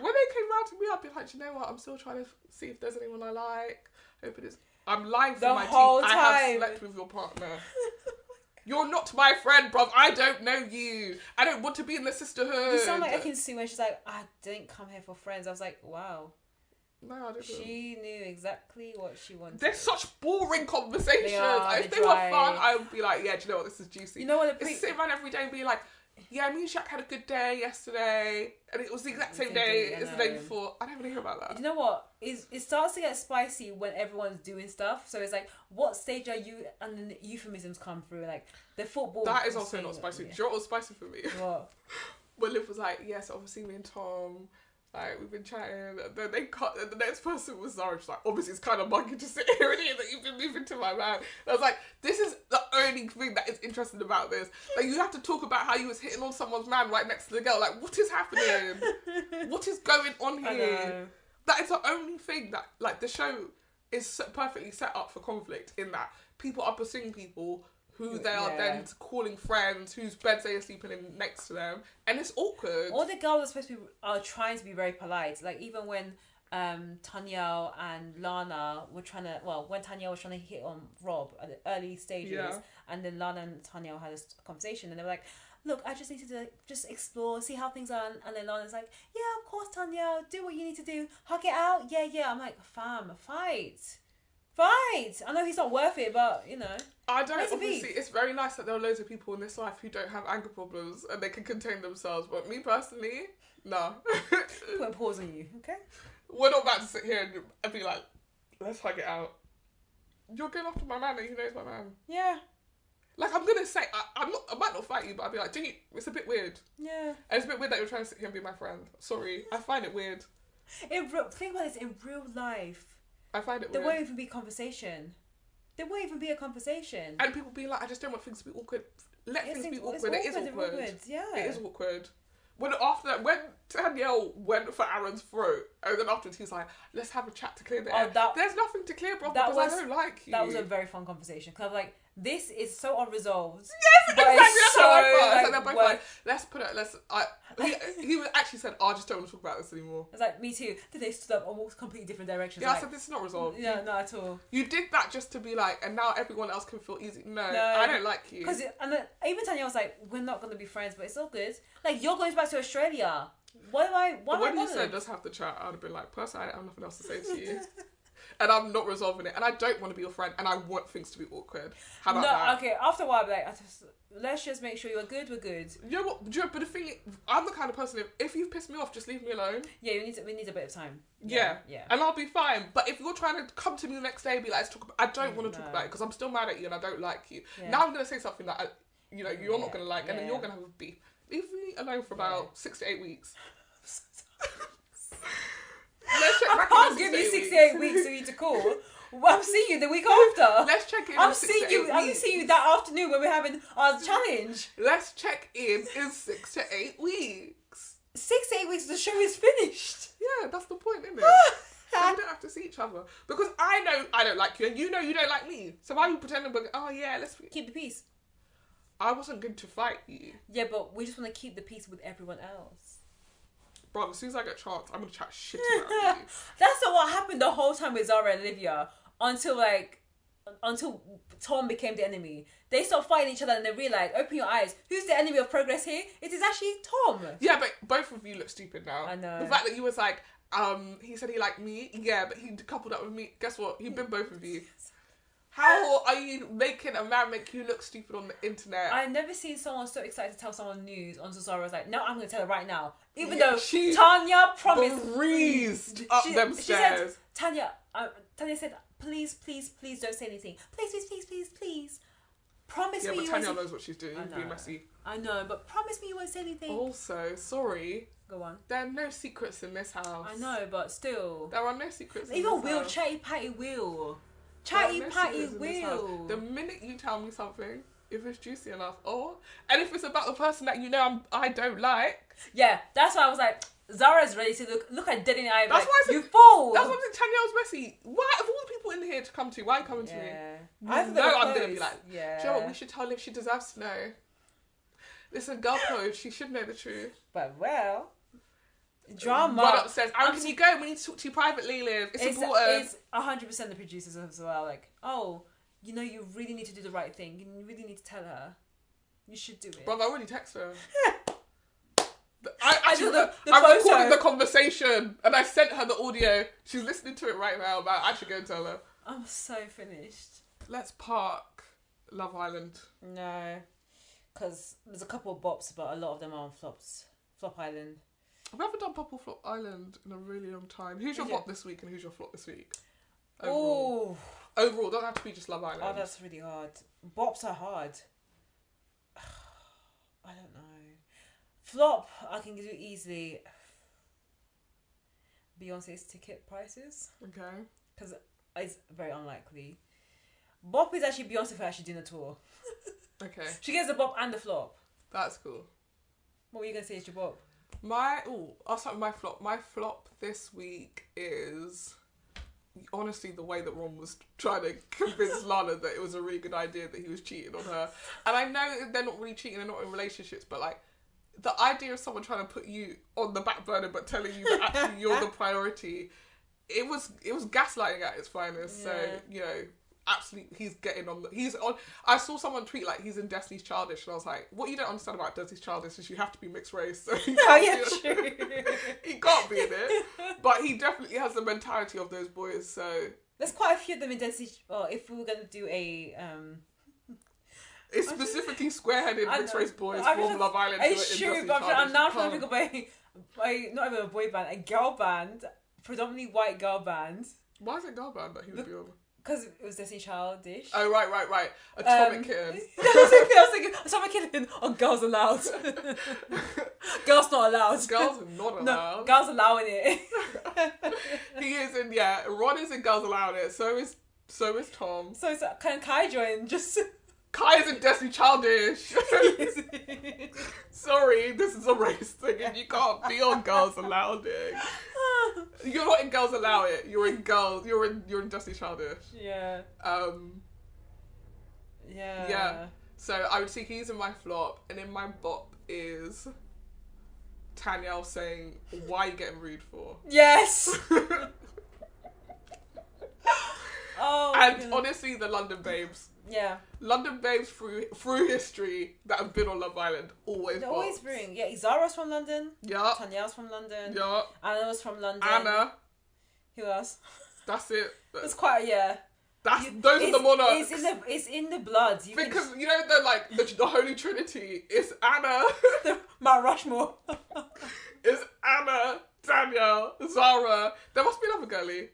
When they came round to me, I'd be like, you know what, I'm still trying to see if there's anyone I like. Hoping it's... I'm lying through my teeth. I have slept with your partner. You're not my friend, bruv. I don't know you. I don't want to be in the sisterhood. You sound like Ekin-Su when she's like, I didn't come here for friends. I was like, wow. No, I didn't. She knew exactly what she wanted. They're such boring conversations. If they were fun, I would be like, yeah, do you know what? This is juicy. You know what? It's sitting around every day and be like, yeah, me and Shaq had a good day yesterday, and it was the exact same day as the day before. I don't want to hear about that. You know what? It starts to get spicy when everyone's doing stuff. So it's like, what stage are you? And then the euphemisms come through, like the football. That is also not spicy. Do you know what was spicy for me? What? When Liv was like, yes, obviously me and Tom, like, we've been chatting, and then they cut, and the next person was Zara. She's like, obviously it's kind of monkey to sit here and hear that you've been moving to my man. And I was like, this is the only thing that is interesting about this. Like, you have to talk about how you was hitting on someone's man right next to the girl. Like, what is happening? What is going on here? That is the only thing that, like, the show is perfectly set up for conflict in that people are pursuing people who they are then calling friends, whose beds they are sleeping in next to them, and it's awkward. All the girls are supposed to be trying to be very polite. Like even when Tanyel and Lana were trying to, when Tanyel was trying to hit on Rob at the early stages, and then Lana and Tanyel had a conversation, and they were like, look, I just need to just explore, see how things are, and then Lana's like, yeah, of course, Tanyel, do what you need to do, hug it out, yeah. I'm like, fam, fight. I know he's not worth it, but you know. I don't. Obviously, it's very nice that there are loads of people in this life who don't have anger problems and they can contain themselves. But me personally, no. Put a pause on you, okay? We're not about to sit here and be like, let's hug it out. You're going after my man and he knows my man. Yeah. Like, I'm gonna say, I might not fight you, but I'll be like, dude, it's a bit weird. Yeah. And it's a bit weird that you're trying to sit here and be my friend. Sorry, I find it weird. Think about this in real life. I find it weird. There won't even be conversation. There won't even be a conversation. And people be like, I just don't want things to be awkward. Let things be awkward. It is awkward. Yeah. It is awkward. When Danielle went for Aaron's throat, and then afterwards he's like, let's have a chat to clear the air. There's nothing to clear, bro, because I don't like you. That was a very fun conversation. Because I'm like, this is so unresolved. Yes, exactly. That's how I felt. Like, so they're both like, let's put it, he actually said, I just don't want to talk about this anymore. I was like, me too. Then they stood up and walked completely different directions. Yeah, I said, this is not resolved. Yeah, not at all. You did that just to be like, and now everyone else can feel easy. No, I don't like you. Because even Tanya was like, we're not going to be friends, but it's all good. Like, you're going back to Australia. When you said let's have the chat, I'd have been like, personally, I have nothing else to say to you. And I'm not resolving it. And I don't want to be your friend. And I want things to be awkward. How about that? Okay, after a while, like, let's just make sure you're good, we're good. You know what? But the thing is, I'm the kind of person, if you've pissed me off, just leave me alone. Yeah, we need a bit of time. Yeah. And I'll be fine. But if you're trying to come to me the next day and be like, let's talk about, I don't want to talk about it because I'm still mad at you and I don't like you. Yeah. Now I'm going to say something that, you're not going to like, and then you're going to have a beef. Leave me alone for about 6 to 8 weeks. I can't give you 6 to 8 weeks for you to call. Well, I'll see you the week after. Let's check in. I'll see you that afternoon when we're having our challenge. Let's check in 6 to 8 weeks. 6 to 8 weeks, the show is finished. Yeah, that's the point, isn't it? So we don't have to see each other because I know I don't like you, and you know you don't like me. So why are we pretending? Let's keep the peace. I wasn't good to fight you. Yeah, but we just want to keep the peace with everyone else. Bro, as soon as I get a chance, I'm gonna chat shit about you. That's not what happened the whole time with Zara and Olivia until Tom became the enemy. They stopped fighting each other and they realised, open your eyes, who's the enemy of progress here? It is actually Tom. Yeah, but both of you look stupid now. I know. The fact that you was like, he said he liked me, yeah, but he coupled up with me. Guess what? He been both of you. How are you making a man make you look stupid on the internet? I've never seen someone so excited to tell someone news until Zara was like, no, I'm going to tell her right now. Even though Tanya promised. Breezed up them stairs. Tanya said, please don't say anything. Please. Promise me you won't. Yeah, but Tanya knows what she's doing. Being messy. I know, but promise me you won't say anything. Also, sorry. Go on. There are no secrets in this house. I know, but still. There are no secrets in Even this Will, house. Chatty Patty Will. Chatty Patty Will. The minute you tell me something, if it's juicy enough, and if it's about the person that I don't like. Yeah, that's why I was like, Zara's ready to look at dead in the eye. That's why you fool. That's what I'm saying. Tanya's messy. Why, of all the people in here to come to, why are you coming to me? I'm gonna be like, do you know what? We should tell her if she deserves to know. Listen, girl code, she should know the truth. But drama. Run upstairs. Aaron, can you go? We need to talk to you privately, Liv. It's important. It's 100% the producers as well. Like, you really need to do the right thing. You really need to tell her. You should do it. Bro, I already texted her. I recorded the conversation and I sent her the audio. She's listening to it right now, but I should go and tell her. I'm so finished. Let's park Love Island. No, because there's a couple of bops, but a lot of them are on Flop Island. I've never done Bop and Flop Island in a really long time. Who's your bop this week and who's your flop this week? Overall, doesn't have to be just Love Island. Oh, that's really hard. Bops are hard. I don't know. Flop, I can do easily. Beyonce's ticket prices. Okay. Because it's very unlikely. Bop is actually Beyonce for actually doing a tour. Okay. She gets the bop and the flop. That's cool. What were you going to say is your bop? I'll start with my flop. My flop this week is honestly the way that Ron was trying to convince Lana that it was a really good idea that he was cheating on her. And I know they're not really cheating, they're not in relationships, but like the idea of someone trying to put you on the back burner but telling you that actually you're the priority, it was gaslighting at its finest. Yeah. So, absolutely, I saw someone tweet like he's in Destiny's Childish, and I was like, what you don't understand about Destiny's Childish is you have to be mixed race, so he can't be in it, but he definitely has the mentality of those boys. So there's quite a few of them in Destiny's. Well, if we were going to do it's specifically square-headed mixed race boys from Love Island. It's true, but I'm now trying to think of not even a boy band, a girl band, predominantly white girl band. Why is it girl band that he would be on? Because it was Destiny Childish. Oh, right. Atomic Kitten. I was thinking Atomic Kitten on Girls Allowed. Girls Not Allowed. Girls are not allowed. No, girls allowing it. He is in, Ron is in Girls Allowing It. So is Tom. So can Kai join? Kai is in Destiny Childish. Sorry, this is a race thing and you can't be on Girls Allowed It. You're not in Girls Allow It. You're in Destiny Childish. Yeah. Yeah. So I would say he's in my flop, and in my bop is Tanya saying, "Why are you getting rude for?" Yes. And honestly, the London babes. Yeah. London babes through history that have been on Love Island always. They always bring. Yeah, Zara's from London. Yeah. Tanya's from London. Yeah. Anna's from London. Anna. Who else? That's it. It's quite those are the monarchs. It's in the blood. Because you know the Holy Trinity is Anna. Mount Rushmore. It's Anna, Danielle, Zara. There must be another girlie.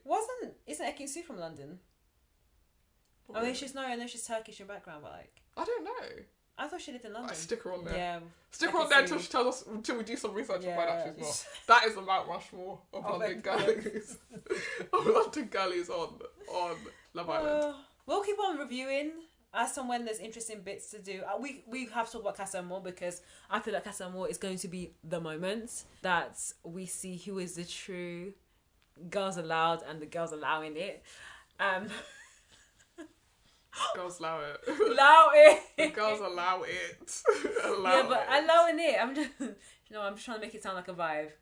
Isn't Ekin Su from London? I mean, I know she's Turkish in background, but like I don't know. I thought she lived in London. Stick her on there. Yeah. Stick her on there until she tells us, until we do some research and find out she's not. That is the Mount Rushmore of London girlies. Of London girlies on Love Island. We'll keep on reviewing as and when there's interesting bits to do. We have to talk about Casa Amor because I feel like Casa Amor is going to be the moment that we see who is the true girls allowed and the girls allowing it. Girls allow it. Allow it. The girls allow it. Allowing it. I'm just trying to make it sound like a vibe.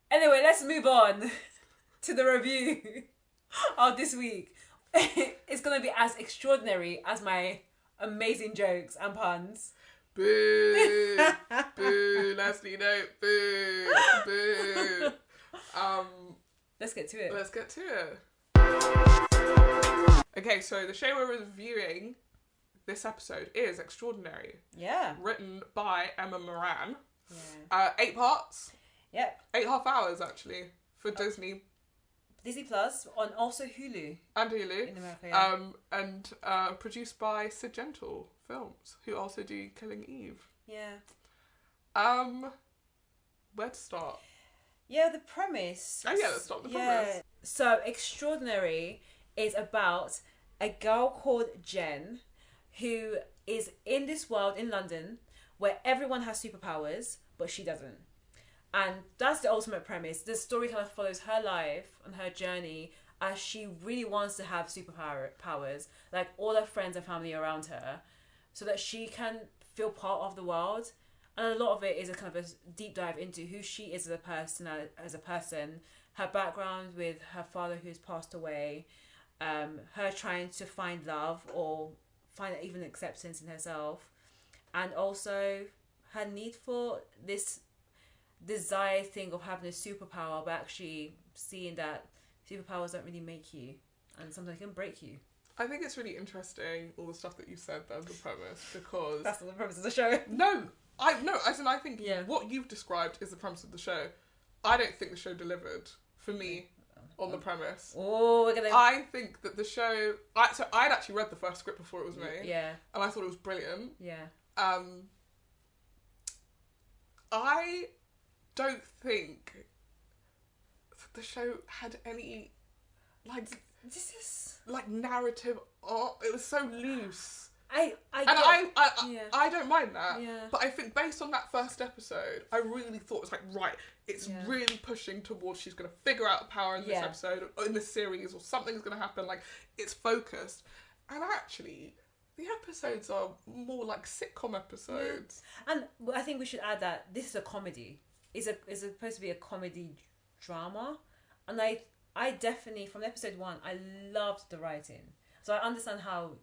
Anyway, let's move on to the review of this week. It's gonna be as extraordinary as my amazing jokes and puns. Boo! Boo! Leslie, no! Boo! Boo! Let's get to it. Okay, so the show we're reviewing this episode is Extraordinary. Yeah. Written by Emma Moran. Yeah. 8 parts. Yep. 8.5 hours, actually, for Disney Plus, on also Hulu. And Hulu. In America, yeah. And produced by Sid Gentle Films, who also do Killing Eve. Yeah. Where to start? Yeah, the premise. Oh yeah, let's start with the premise. So Extraordinary is about a girl called Jen who is in this world in London where everyone has superpowers, but she doesn't. And that's the ultimate premise. The story kind of follows her life and her journey as she really wants to have superpowers, like all her friends and family around her, so that she can feel part of the world. And a lot of it is a kind of a deep dive into who she is as a person, her background with her father who's passed away, her trying to find love or find even acceptance in herself, and also her need for this desire thing of having a superpower, but actually seeing that superpowers don't really make you and sometimes can break you. I think it's really interesting all the stuff that you said there, the premise, because that's not the premise of the show. I think what you've described is the premise of the show. I don't think the show delivered for me on the premise. I think that the show. I'd actually read the first script before it was made. Yeah. And I thought it was brilliant. Yeah. I don't think the show had any narrative. It was so loose. I don't mind that. Yeah. But I think based on that first episode, I really thought it was it's really pushing towards she's going to figure out the power in this episode or in this series, or something's going to happen. Like, it's focused. And actually, the episodes are more like sitcom episodes. Yeah. And I think we should add that this is a comedy. It's supposed to be a comedy drama. And I definitely, from episode 1, I loved the writing. So I understand how,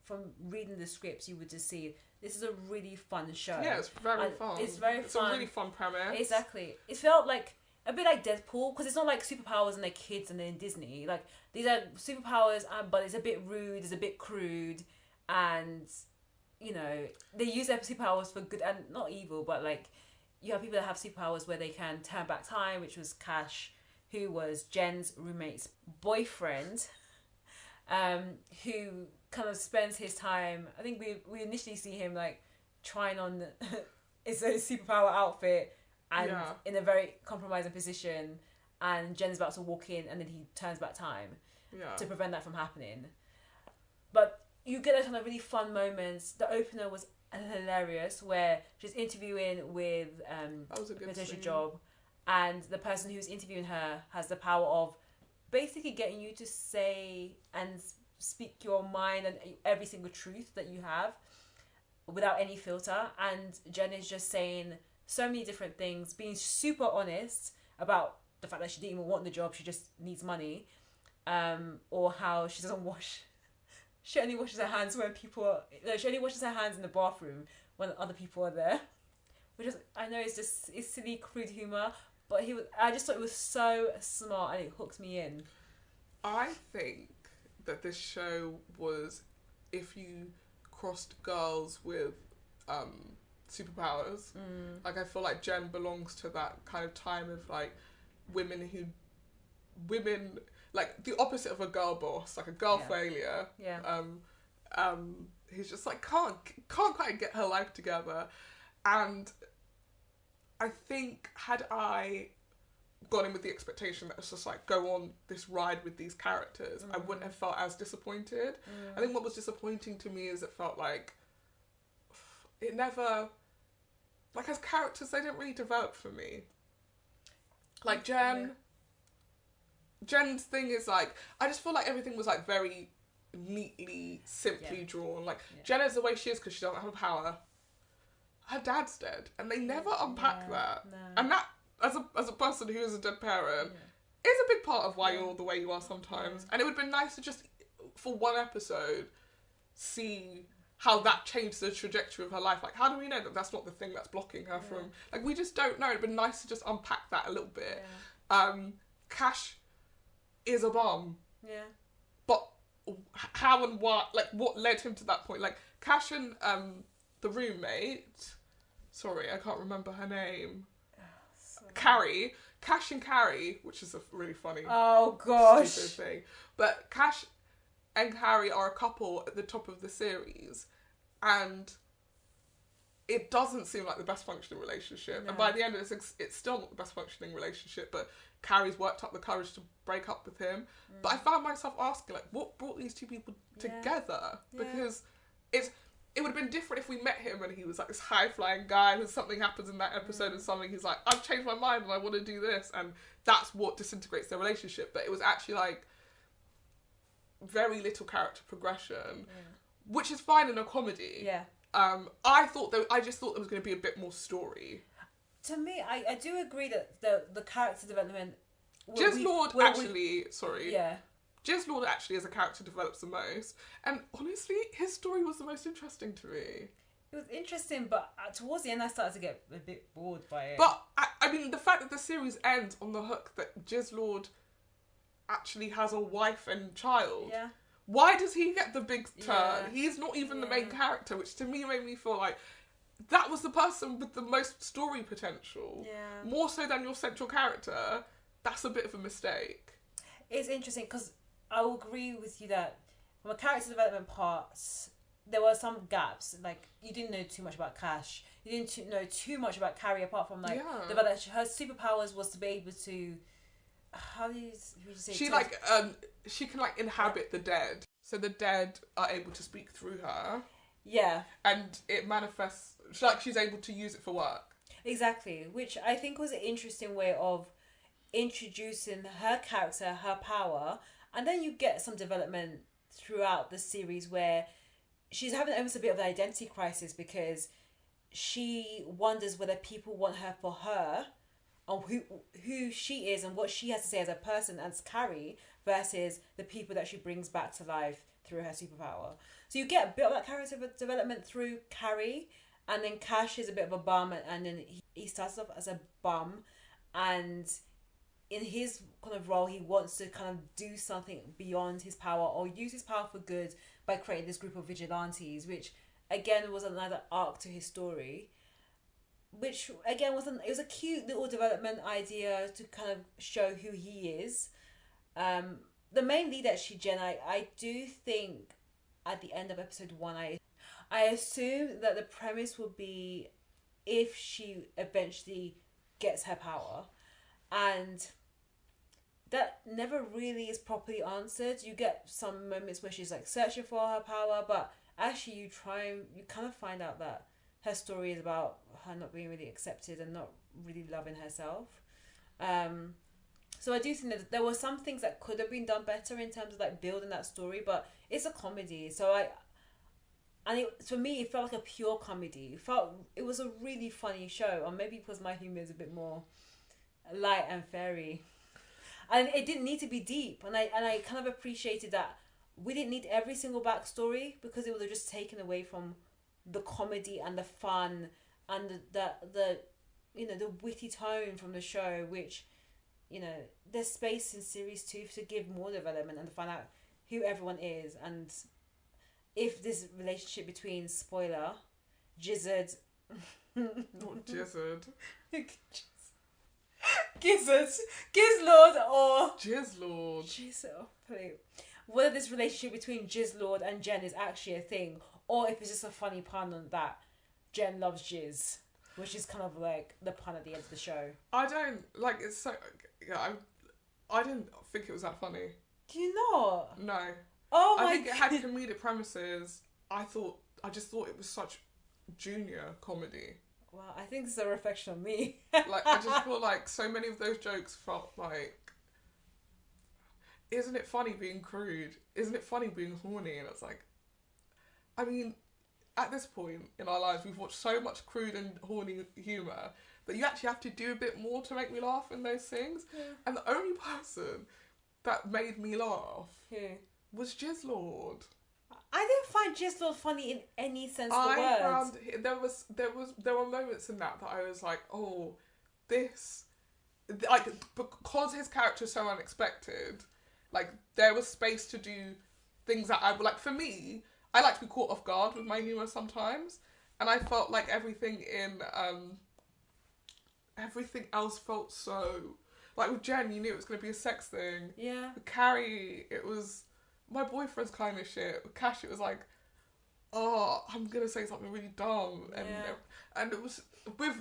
from reading the scripts, you would just see this is a really fun show. Yeah, it's very fun. It's very fun. It's a really fun premise. Exactly. It felt like a bit like Deadpool, because it's not like superpowers and they're kids and they're in Disney. Like, these are superpowers, but it's a bit rude, it's a bit crude, and, you know, they use their superpowers for good and not evil, but like, you have people that have superpowers where they can turn back time, which was Cash, who was Jen's roommate's boyfriend, who kind of spends his time, I think we initially see him like trying on his superpower outfit and in a very compromising position, and Jen's about to walk in and then he turns back time to prevent that from happening. But you get those kind of really fun moments. The opener was hilarious, where she's interviewing with a potential job, and the person who's interviewing her has the power of basically getting you to say and speak your mind and every single truth that you have without any filter. And Jen is just saying so many different things, being super honest about the fact that she didn't even want the job, she just needs money, or how she doesn't wash she only washes her hands when she only washes her hands in the bathroom when other people are there. Which is, I know it's silly, crude humour, but I just thought it was so smart and it hooked me in. I think that this show was, if you crossed girls with superpowers, like I feel like Jen belongs to that kind of time of like women, like the opposite of a girl boss, like a girl failure. Yeah. Who's just like can't quite get her life together. And I think had I gone in with the expectation that it's just like go on this ride with these characters, I wouldn't have felt as disappointed. I think what was disappointing to me is it felt like it never, like as characters, they didn't really develop for me. Like Jen's thing is like, I just feel like everything was like very neatly, simply drawn. Like Jen is the way she is because she doesn't have a power. Her dad's dead, and they never unpack that. No. And that, as a person who is a dead parent, is a big part of why you're the way you are sometimes. And it would have been nice to just, for one episode, see how that changed the trajectory of her life. Like, how do we know that that's not the thing that's blocking her from... Like, we just don't know. It'd been nice to just unpack that a little bit. Cash is a bum. Yeah. But how and why... Like, what led him to that point? Like, Cash and the roommate... Sorry, I can't remember her name. Carrie. Cash and Carrie, which is a really funny... Oh, gosh. Stupid thing. But Cash and Carrie are a couple at the top of the series. And it doesn't seem like the best functioning relationship. No. And by the end of this, it's still not the best functioning relationship, but Carrie's worked up the courage to break up with him. But I found myself asking, like, what brought these two people together? Because it would have been different if we met him and he was like this high-flying guy and something happens in that episode and something he's like, I've changed my mind and I want to do this. And that's what disintegrates their relationship. But it was actually like very little character progression, which is fine in a comedy. Yeah. I just thought there was going to be a bit more story. To me, I do agree that the character development... Jez Lord actually as a character develops the most. And honestly, his story was the most interesting to me. It was interesting, but towards the end I started to get a bit bored by it. But, I mean, the fact that the series ends on the hook that Jez Lord actually has a wife and child. Yeah. Why does he get the big turn? He's not even the main character, which to me made me feel like that was the person with the most story potential. Yeah. More so than your central character. That's a bit of a mistake. It's interesting because I will agree with you that from a character development parts, there were some gaps. Like, you didn't know too much about Cash. You didn't know too much about Carrie apart from, like, the fact that her superpowers was to be able to... How do you say? She she can like inhabit the dead, so the dead are able to speak through her. Yeah, and it manifests like she's able to use it for work. Exactly, which I think was an interesting way of introducing her character, her power, and then you get some development throughout the series where she's having almost a bit of an identity crisis because she wonders whether people want her for her. On who she is and what she has to say as a person, as Carrie, versus the people that she brings back to life through her superpower. So you get a bit of that character development through Carrie, and then Cash is a bit of a bum, and then he starts off as a bum, and in his kind of role, he wants to kind of do something beyond his power or use his power for good by creating this group of vigilantes, which again was another arc to his story. Which again it was a cute little development idea to kind of show who he is. The main lead actually, Jen, I do think at the end of episode 1, I assume that the premise will be if she eventually gets her power, and that never really is properly answered. You get some moments where she's like searching for her power, but actually you kind of find out that her story is about her not being really accepted and not really loving herself. So I do think that there were some things that could have been done better in terms of like building that story, but it's a comedy. For me, it felt like a pure comedy. It was a really funny show, or maybe because my humour is a bit more light and fairy. And it didn't need to be deep. And I kind of appreciated that we didn't need every single backstory because it would have just taken away from the comedy and the fun and the you know, the witty tone from the show, which, you know, there's space in series 2 to give more development and to find out who everyone is, and if this relationship between, spoiler, Gizzard Not Gizzard. Gizzlord or Jizzlord. Jizzle, please. Whether this relationship between Jizzlord and Jen is actually a thing, or if it's just a funny pun on that Jen loves Jizz, which is kind of like the pun at the end of the show. I don't like it's so. Yeah, I didn't think it was that funny. Do you not? No. Oh my! I think it had comedic premises. I just thought it was such junior comedy. Well, I think it's a reflection on me. Like, I just feel like so many of those jokes felt like, isn't it funny being crude? Isn't it funny being horny? And it's like, I mean, at this point in our lives, we've watched so much crude and horny humour that you actually have to do a bit more to make me laugh in those things. Yeah. And the only person that made me laugh was Jizzlord. I didn't find Jizzlord funny in any sense of the words. There were moments in that I was like, oh, this, like, because his character is so unexpected, like, there was space to do things that I would, like, for me, I like to be caught off guard with my humour sometimes, and I felt like everything else felt so, like, with Jen, you knew it was going to be a sex thing. Yeah. With Carrie, it was my boyfriend's kind of shit. With Cash, it was like, oh, I'm gonna say something really dumb, and it was with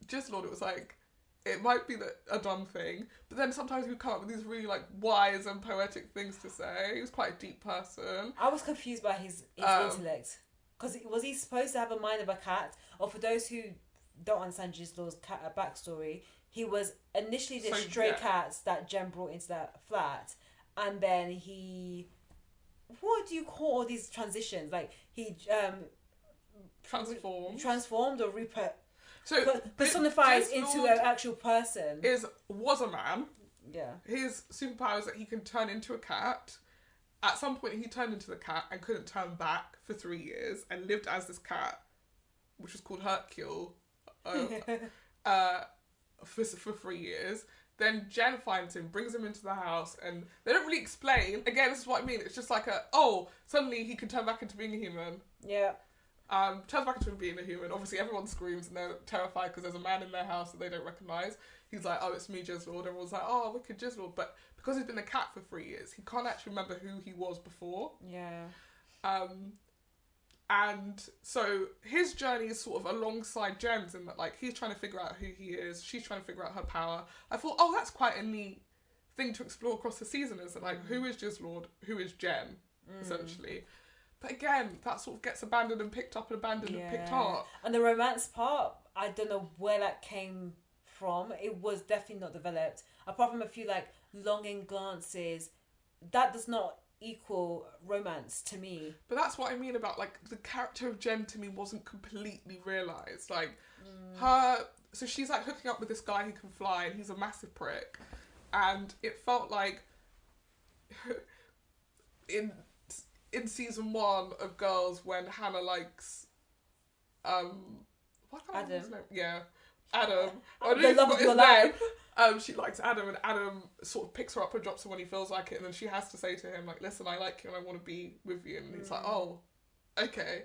Jizzlord, it was like, it might be a dumb thing, but then sometimes he would come up with these really like wise and poetic things to say. He was quite a deep person. I was confused by his intellect, because was he supposed to have a mind of a cat? Or for those who don't understand Jizzlord's backstory, he was initially the stray cat that Jen brought into that flat. And then what do you call all these transitions? Like, he transformed or personifies into an actual person. Was a man. Yeah. His superpower is that he can turn into a cat. At some point, he turned into the cat and couldn't turn back for 3 years and lived as this cat, which was called Hercule, for 3 years. Then Jen finds him, brings him into the house, and they don't really explain. Again, this is what I mean. It's just like suddenly he can turn back into being a human. Yeah. Turns back into being a human. Obviously, everyone screams and they're terrified because there's a man in their house that they don't recognise. He's like, oh, it's me, Jizzlord. Everyone's like, oh, wicked Jizzlord. But because he's been a cat for 3 years, he can't actually remember who he was before. Yeah. And so his journey is sort of alongside Jen's in that, like, he's trying to figure out who he is, she's trying to figure out her power. I thought, oh, that's quite a neat thing to explore across the season, is that, like, who is Jizzlord, who is Jen, essentially. But again, that sort of gets abandoned and picked up and abandoned and picked up. And the romance part, I don't know where that came from. It was definitely not developed. Apart from a few, like, longing glances, that does not equal romance to me. But that's what I mean about, like, the character of Jen to me wasn't completely realised. Like, so she's like hooking up with this guy who can fly and he's a massive prick, and it felt like in season 1 of Girls, when Hannah likes what kind of his name? Yeah, Adam. The love of your life. She likes Adam, and Adam sort of picks her up and drops her when he feels like it, and then she has to say to him, like, listen, I like you and I want to be with you, and he's like, oh, okay.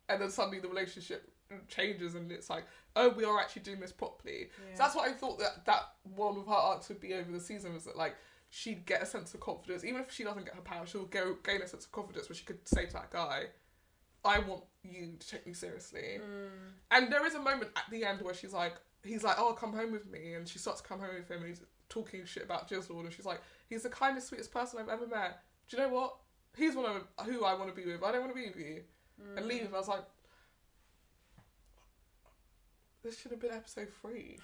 And then suddenly the relationship changes and it's like, oh, we are actually doing this properly. Yeah. So that's what I thought that one of her arcs would be over the season, was that, like, she'd get a sense of confidence. Even if she doesn't get her power, she'll gain a sense of confidence where she could say to that guy, I want you to take me seriously. And there is a moment at the end where he's like, oh, come home with me, and she starts to come home with him and he's talking shit about Jizzlord, and she's like, he's the kindest, sweetest person I've ever met. Do you know what? He's one of who I want to be with. I don't want to be with you. And leave. And I was like, this should have been episode 3.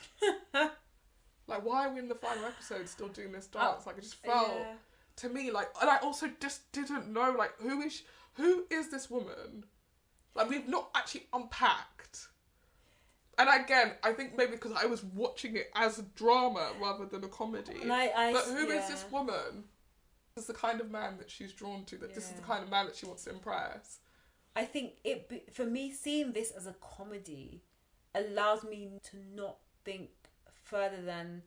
Like, why are we in the final episode still doing this dance? Like, it just felt to me like, and I also just didn't know, like, who is this woman? Like, we've not actually unpacked. And again, I think maybe because I was watching it as a drama rather than a comedy. But who is this woman? This is the kind of man that she's drawn to, that this is the kind of man that she wants to impress. I think for me, seeing this as a comedy allows me to not think further than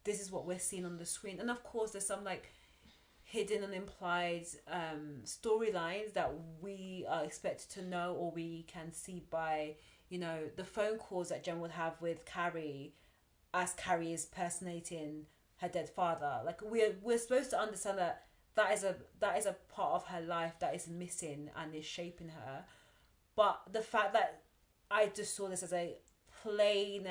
this is what we're seeing on the screen. And of course, there's some like hidden and implied storylines that we are expected to know, or we can see by, you know, the phone calls that Jen would have with Carrie as Carrie is personating her dead father. Like we're supposed to understand that is a part of her life that is missing and is shaping her. But the fact that I just saw this as a plain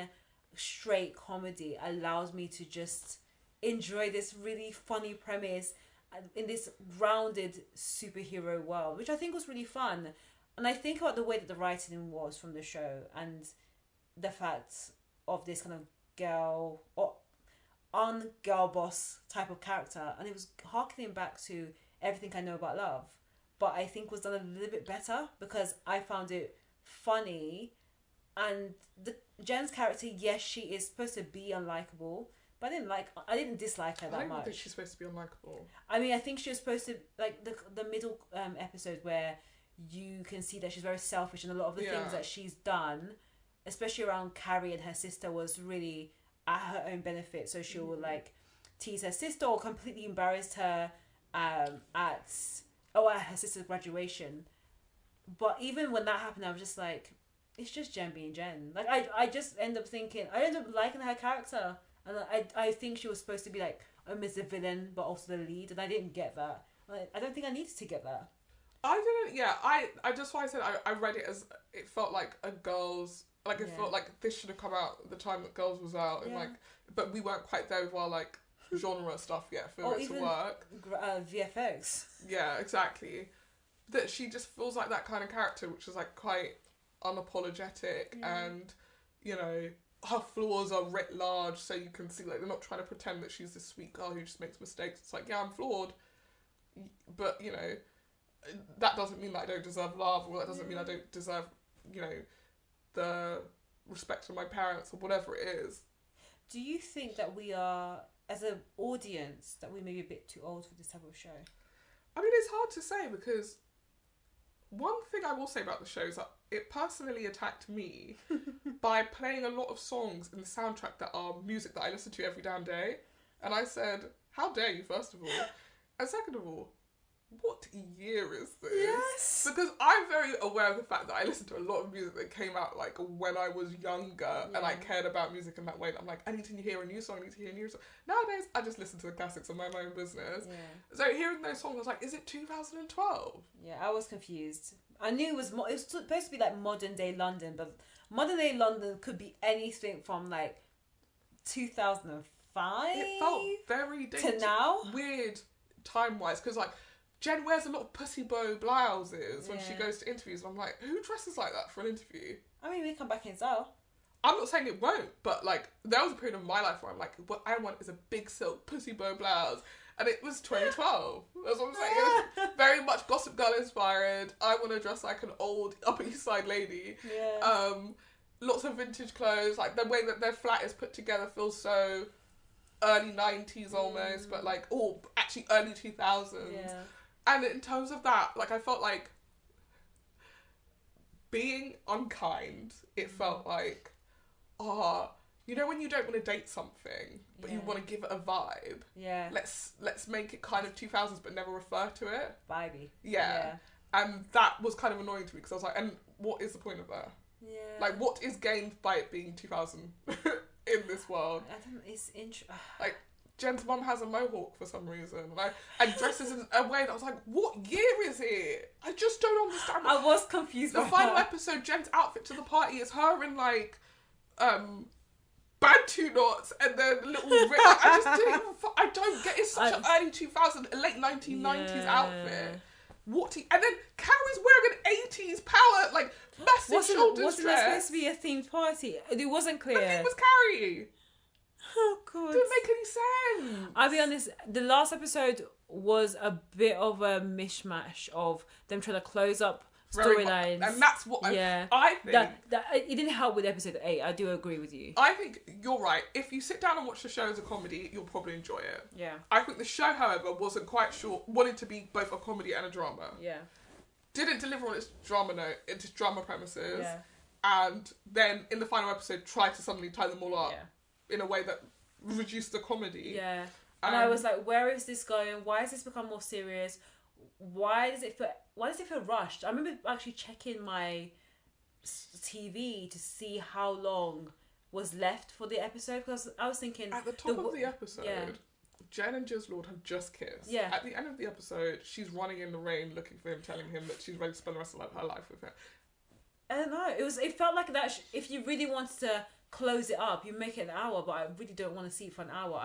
straight comedy allows me to just enjoy this really funny premise in this grounded superhero world, which I think was really fun. And I think about the way that the writing was from the show, and the fact of this kind of girl or girl boss type of character, and it was harkening back to Everything I Know About Love, but I think was done a little bit better because I found it funny. And Jen's character, yes, she is supposed to be unlikable, but I didn't dislike her that much. I don't think she's supposed to be unlikable. I mean, I think she was supposed to, like, the middle episode where you can see that she's very selfish, and a lot of the things that she's done, especially around Carrie and her sister, was really at her own benefit. So she will like tease her sister or completely embarrass her at her sister's graduation. But even when that happened, I was just like, it's just Jen being Jen. Like I just end up liking her character, and I think she was supposed to be like almost the villain but also the lead, and I didn't get that. Like, I don't think I needed to get that. I didn't. Yeah, I just why I said I read it as it felt like a girls. Like it felt like this should have come out at the time that Girls was out, and like, but we weren't quite there with our like genre stuff yet for it to work. VFX. Yeah, exactly. That she just feels like that kind of character, which is like quite unapologetic, and you know her flaws are writ large, so you can see like they're not trying to pretend that she's this sweet girl who just makes mistakes. It's like, yeah, I'm flawed, but you know that doesn't mean that I don't deserve love, or that doesn't mean I don't deserve, you know, the respect of my parents or whatever it is. Do you think that we are, as an audience, that we may be a bit too old for this type of show? I mean, it's hard to say, because one thing I will say about the show is that it personally attacked me by playing a lot of songs in the soundtrack that are music that I listen to every damn day. And I said, how dare you, first of all? And second of all, what year is this? Yes. Because I'm very aware of the fact that I listened to a lot of music that came out like when I was younger, and I cared about music in that way. I'm like, I need to hear a new song, I need to hear a new song. Nowadays, I just listen to the classics and mind my own business. Yeah. So hearing those songs, I was like, is it 2012? Yeah, I was confused. I knew it was supposed to be like modern day London, but modern day London could be anything from like 2005. It felt very to now. Weird time-wise, because like Jen wears a lot of pussy bow blouses when she goes to interviews. I'm like, who dresses like that for an interview? I mean, we come back in style. I'm not saying it won't, but like there was a period of my life where I'm like, what I want is a big silk pussy bow blouse, and it was 2012. That's what I'm saying. It was very much Gossip Girl inspired. I want to dress like an old Upper East Side lady. Yeah. Lots of vintage clothes. Like the way that their flat is put together feels so early 90s almost, but like actually early 2000s. Yeah. And in terms of that, like I felt like being unkind, it felt like, you know when you don't want to date something, but you want to give it a vibe? Yeah. Let's make it kind of 2000s, but never refer to it. Vibey. Yeah. And that was kind of annoying to me, because I was like, and what is the point of that? Yeah. Like, what is gained by it being 2000 in this world? It's interesting. Like, Jen's mum has a mohawk for some reason, and dresses in a way that I was like, what year is it? I just don't understand. I was confused. The final episode, Jen's outfit to the party is her in like bantu knots and then little I don't get. It's such an early 2000s, late 1990s outfit. And then Carrie's wearing an 80s power, like massive shoulders wasn't dress. there supposed to be a themed party? It wasn't clear. I think it was Carrie. Oh god. Didn't make any sense. I'll be honest, the last episode was a bit of a mishmash of them trying to close up storylines, and that's what I think. That it didn't help with episode 8. I do agree with you. I think you're right. If you sit down and watch the show as a comedy, you'll probably enjoy it. Yeah. I think the show, however, wasn't quite sure. Wanted to be both a comedy and a drama. Yeah. Didn't deliver on its drama its drama premises. Yeah. And then in the final episode, tried to suddenly tie them all up in a way that reduced the comedy. Yeah. And I was like, where is this going? Why has this become more serious? Why does it feel rushed? I remember actually checking my TV to see how long was left for the episode, because I was thinking at the top of the episode, Jen and Giggles have just kissed. Yeah. At the end of the episode, she's running in the rain looking for him, telling him that she's ready to spend the rest of her life with him. I don't know. It felt like that. If you really wanted to close it up, you make it an hour, but I really don't want to see it for an hour.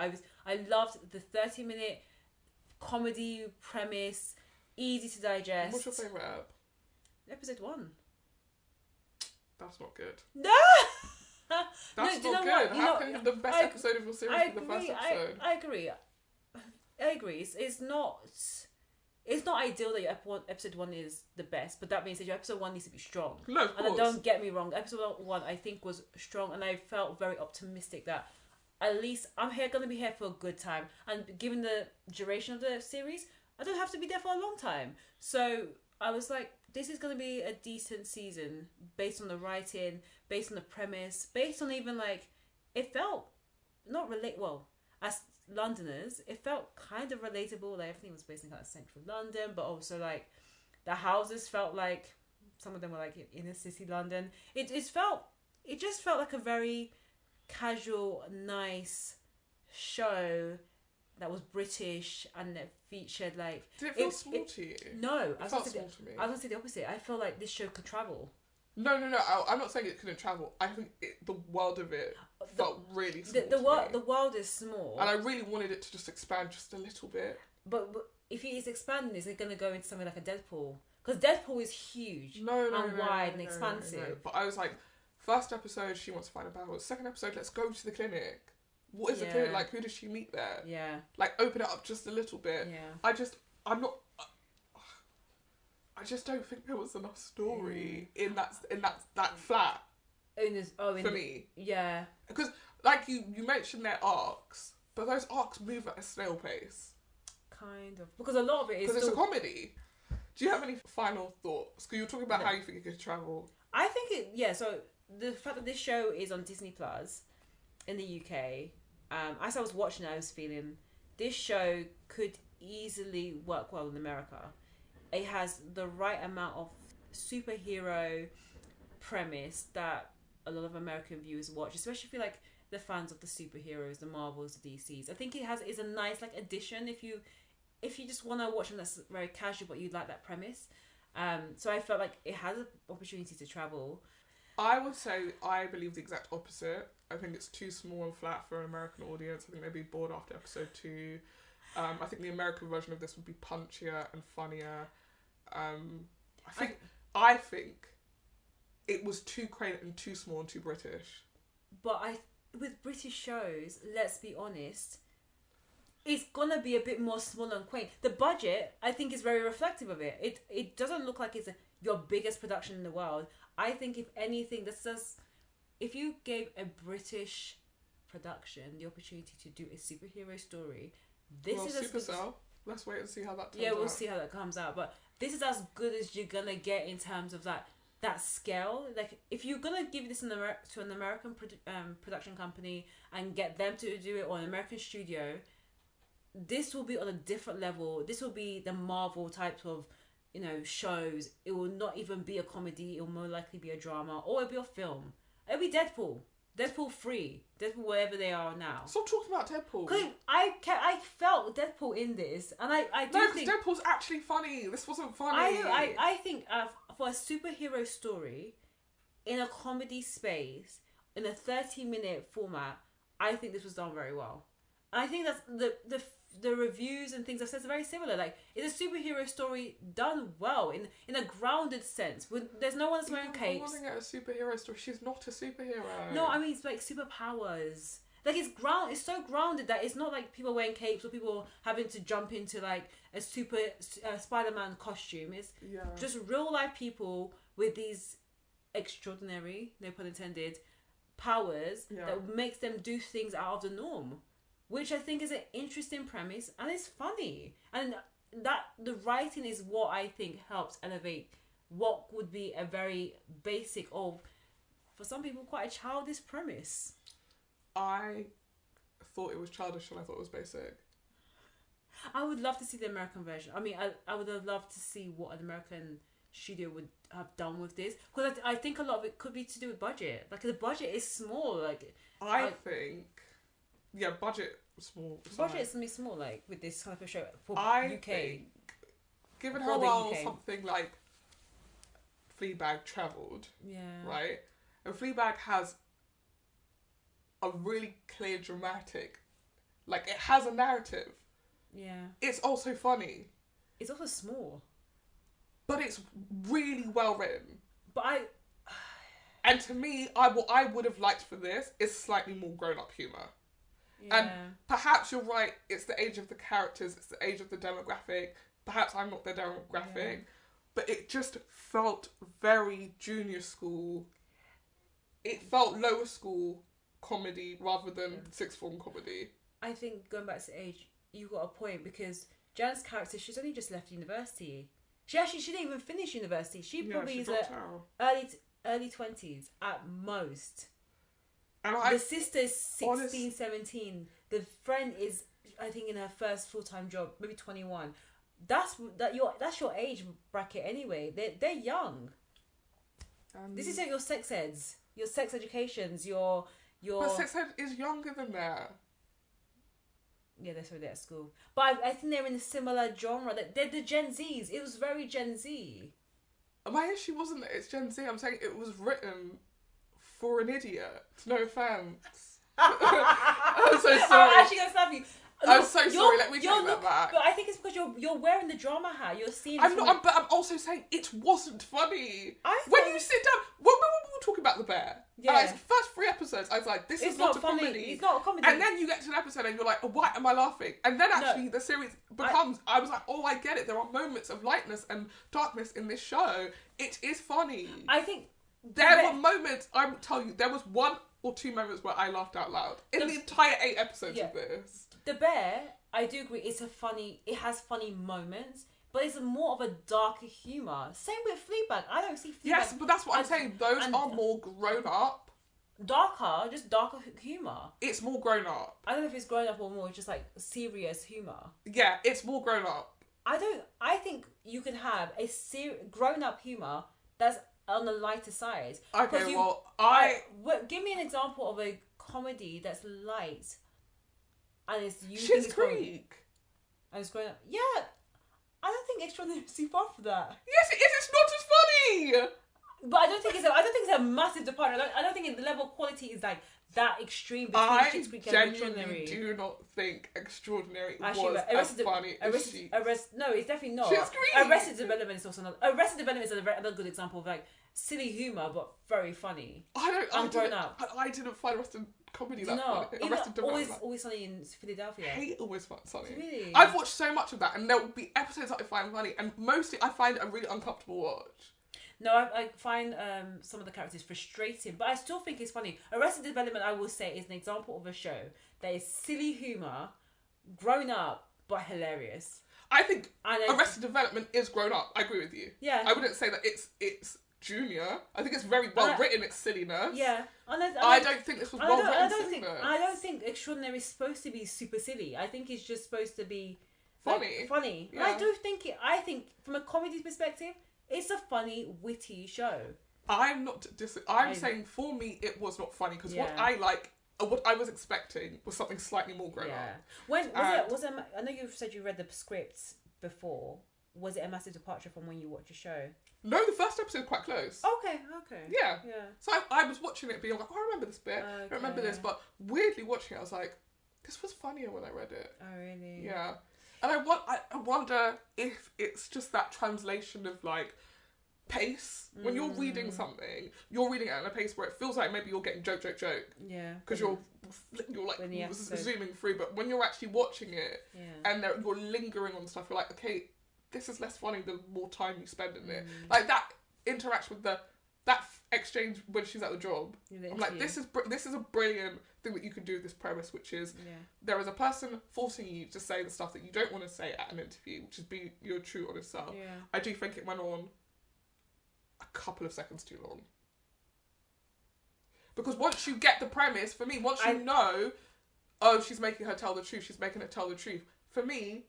I loved the 30-minute comedy premise, easy to digest. What's your favourite app? Episode 1. That's not good. No! That's not good. How can the best episode of your series be the first episode? I agree. It's not ideal that your episode 1 is the best, but that means that your episode 1 needs to be strong. No, of course. And don't get me wrong, episode 1 I think was strong, and I felt very optimistic that at least I'm going to be here for a good time. And given the duration of the series, I don't have to be there for a long time. So I was like, this is going to be a decent season based on the writing, based on the premise, based on even like, it felt not as Londoners, it felt kind of relatable. Like everything was based in kind of central London, but also like the houses felt like some of them were like in inner city London. It just felt like a very casual, nice show that was British and that featured like. Did it feel small to you? No, it felt small to me. I was gonna say the opposite. I feel like this show could travel. No. I'm not saying it couldn't travel. I think the world of it felt really small. The world is small, and I really wanted it to just expand just a little bit. But if it is expanding, is it going to go into something like a Deadpool? Because Deadpool is huge and wide and expansive. No. But I was like, first episode, she wants to find a battle. Second episode, let's go to the clinic. What is the clinic like? Who does she meet there? Yeah. Like, open it up just a little bit. Yeah. I just don't think there was enough story in that flat. For me. Yeah. Because, like, you mentioned their arcs, but those arcs move at a snail pace. Kind of. Because a lot of it is because it's a comedy. Do you have any final thoughts? Because you were talking about how you think it could travel. I think so the fact that this show is on Disney Plus in the UK, as I was watching it, I was feeling this show could easily work well in America. It has the right amount of superhero premise that a lot of American viewers watch, especially if you like the fans of the superheroes, the Marvels, the DCs. I think is a nice like addition if you just want to watch them that's very casual but you like that premise. So I felt like it has an opportunity to travel. I would say I believe the exact opposite. I think it's too small and flat for an American audience. I think they'd be bored after episode 2. I think the American version of this would be punchier and funnier. I think it was too quaint and too small and too British. But with British shows, let's be honest, it's gonna be a bit more small and quaint. The budget, I think, is very reflective of it. It doesn't look like it's your biggest production in the world. I think if anything, if you gave a British production the opportunity to do a superhero story, this is Supercell. Let's wait and see how that turns out. Yeah, we'll see how that comes out. But this is as good as you're gonna get in terms of that scale. Like, if you're gonna give this to an American production company and get them to do it, or an American studio, this will be on a different level. This will be the Marvel types of, shows. It will not even be a comedy. It will more likely be a drama, or it'll be a film. It'll be Deadpool. Deadpool 3. Deadpool wherever they are now. Stop talking about Deadpool. Because I felt Deadpool in this, and I do think Deadpool's actually funny. This wasn't funny. I think for a superhero story in a comedy space in a 30-minute format, I think this was done very well. And I think that's the reviews and things I've said are very similar. Like, it's a superhero story done well in a grounded sense. There's no one wearing capes. I'm calling it a superhero story. She's not a superhero. No, I mean, it's like superpowers Like it's so grounded that it's not like people wearing capes or people having to jump into like a super Spider-Man costume. It's just real life people with these extraordinary, no pun intended, powers that makes them do things out of the norm, which I think is an interesting premise and it's funny. And that the writing is what I think helps elevate what would be a very basic of, for some people, quite a childish premise. I thought it was childish and I thought it was basic. I would love to see the American version. I mean, I would have loved to see what an American studio would have done with this, because I think a lot of it could be to do with budget. Like the budget is small. Like I think, budget small. Budget is something small. Like with this type of show for UK. Think, given how well something like Fleabag travelled, right, and Fleabag has a really clear dramatic, like it has a narrative. Yeah. It's also funny. It's also small. But it's really well written. But and to me, what I would have liked for this is slightly more grown-up humour. Yeah. And perhaps you're right, it's the age of the characters, it's the age of the demographic. Perhaps I'm not their demographic. But it just felt very junior school. It felt lower school comedy rather than sixth form comedy. I think going back to age, you got a point, because Jan's character, she's only just left university. She didn't even finish university. She probably is early 20s at most. And the sister is 16, 17. The friend is, I think, in her first full-time job, maybe 21. That's your age bracket anyway. They're young. This is your sex eds, your sex educations, your. But sex ed is younger than that. Yeah, they're at school. But I think they're in a similar genre. They're the Gen Zs. It was very Gen Z. My issue wasn't that it's Gen Z. I'm saying it was written for an idiot. No offence. I'm so sorry. I'm actually going to slap you. I'm so sorry. Let me take that back. But I think it's because you're wearing the drama hat. You're seeing. But I'm also saying it wasn't funny. When you sit down, when we were talking about the bear, the first 3 episodes, I was like, "This is not a comedy." It's not a comedy. And then you get to an episode and you're like, oh, "Why am I laughing?" And then actually the series becomes. I was like, "Oh, I get it. There are moments of lightness and darkness in this show. It is funny." I think there were moments. I'm telling you, there was 1 or 2 moments where I laughed out loud in the entire 8 episodes of this. The Bear, I do agree, it has funny moments, but it's more of a darker humour. Same with Fleabag. I don't see Fleabag. Yes, but that's what I'm saying. Those are more grown up. Darker humour. It's more grown up. I don't know if it's grown up or more just like serious humour. Yeah, it's more grown up. I think you can have a grown up humour that's on the lighter side. Okay, give me an example of a comedy that's light. And it's Schitt's Creek. And it's growing up. Yeah, I don't think Extraordinary is too far for that. Yes, it is. It's not as funny. But I don't think it's a massive departure. I don't think the level of quality is like that extreme between Schitt's Creek and Extraordinary. I genuinely do not think Extraordinary was as funny as she. No, it's definitely not. Schitt's Creek. Arrested Development is also not. Arrested Development is another good example of like silly humour but very funny. I didn't find Arrested comedy that funny. Arrested Development. Always Sunny in Philadelphia. I hate Always Sunny. Really? I've watched so much of that, and there will be episodes that I find funny, and mostly I find it a really uncomfortable watch. No, I find some of the characters frustrating, but I still think it's funny. Arrested Development, I will say, is an example of a show that is silly humour, grown up, but hilarious. I think Arrested Development is grown up. I agree with you. Yeah. I wouldn't say that it's junior. I think it's very well written. It's silliness. Yeah. I don't think this was well written. I don't think Extraordinary is supposed to be super silly. I think it's just supposed to be funny. Funny. Yeah. I do think I think from a comedy perspective, it's a funny, witty show. I'm not. I'm saying for me, it was not funny because what I was expecting was something slightly more grown up. When was it? I know you said you read the scripts before. Was it a massive departure from when you watched the show? No, the first episode is quite close. Okay. Yeah. So I was watching it being like, oh, I remember this bit. I remember this. But weirdly watching it, I was like, this was funnier when I read it. Oh, really? Yeah. And I wonder if it's just that translation of like pace. When you're reading something, you're reading it at a pace where it feels like maybe you're getting joke. Yeah. Because you're like zooming through. But when you're actually watching it and you're lingering on stuff, you're like, okay, this is less funny the more time you spend in it. Like that interaction with that exchange when she's at the job. I'm like, this is a brilliant thing that you can do with this premise, which is there is a person forcing you to say the stuff that you don't want to say at an interview, which is be your true honest self. Yeah. I do think it went on a couple of seconds too long. Because once you get the premise, for me, once you know, oh, she's making her tell the truth, for me,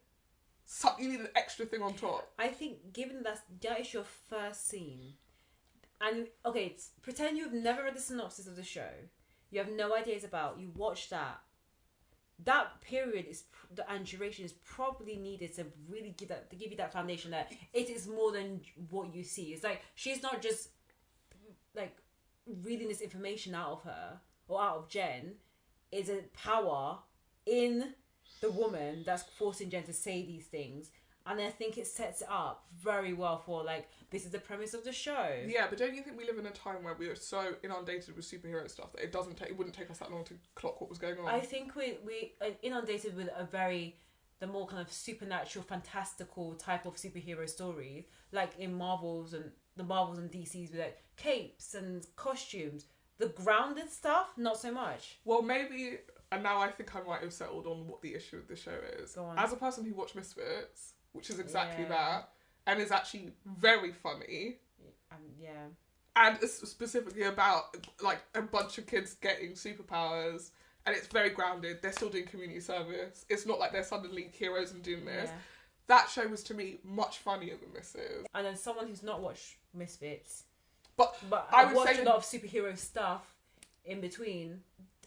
you need an extra thing on top. I think, given that is your first scene, and okay, pretend you've never read the synopsis of the show, you have no idea it's about, you watch that period and duration is probably needed to really give you that foundation that it is more than what you see. It's like, she's not just like reading this information out of her or out of Jen. Is a power in the woman that's forcing Jen to say these things, and I think it sets it up very well for like, this is the premise of the show. Yeah, but don't you think we live in a time where we are so inundated with superhero stuff that it wouldn't take us that long to clock what was going on? I think we are inundated with the more kind of supernatural, fantastical type of superhero stories, like in Marvels and DCs with like capes and costumes. The grounded stuff, not so much. Well, maybe, and now I think I might have settled on what the issue with the show is. Go on. As a person who watched Misfits, which is exactly that, and is actually very funny. And it's specifically about like a bunch of kids getting superpowers, and it's very grounded. They're still doing community service. It's not like they're suddenly heroes and doing this. Yeah. That show was, to me, much funnier than this is. And then someone who's not watched Misfits, but I watched a lot of superhero stuff in between.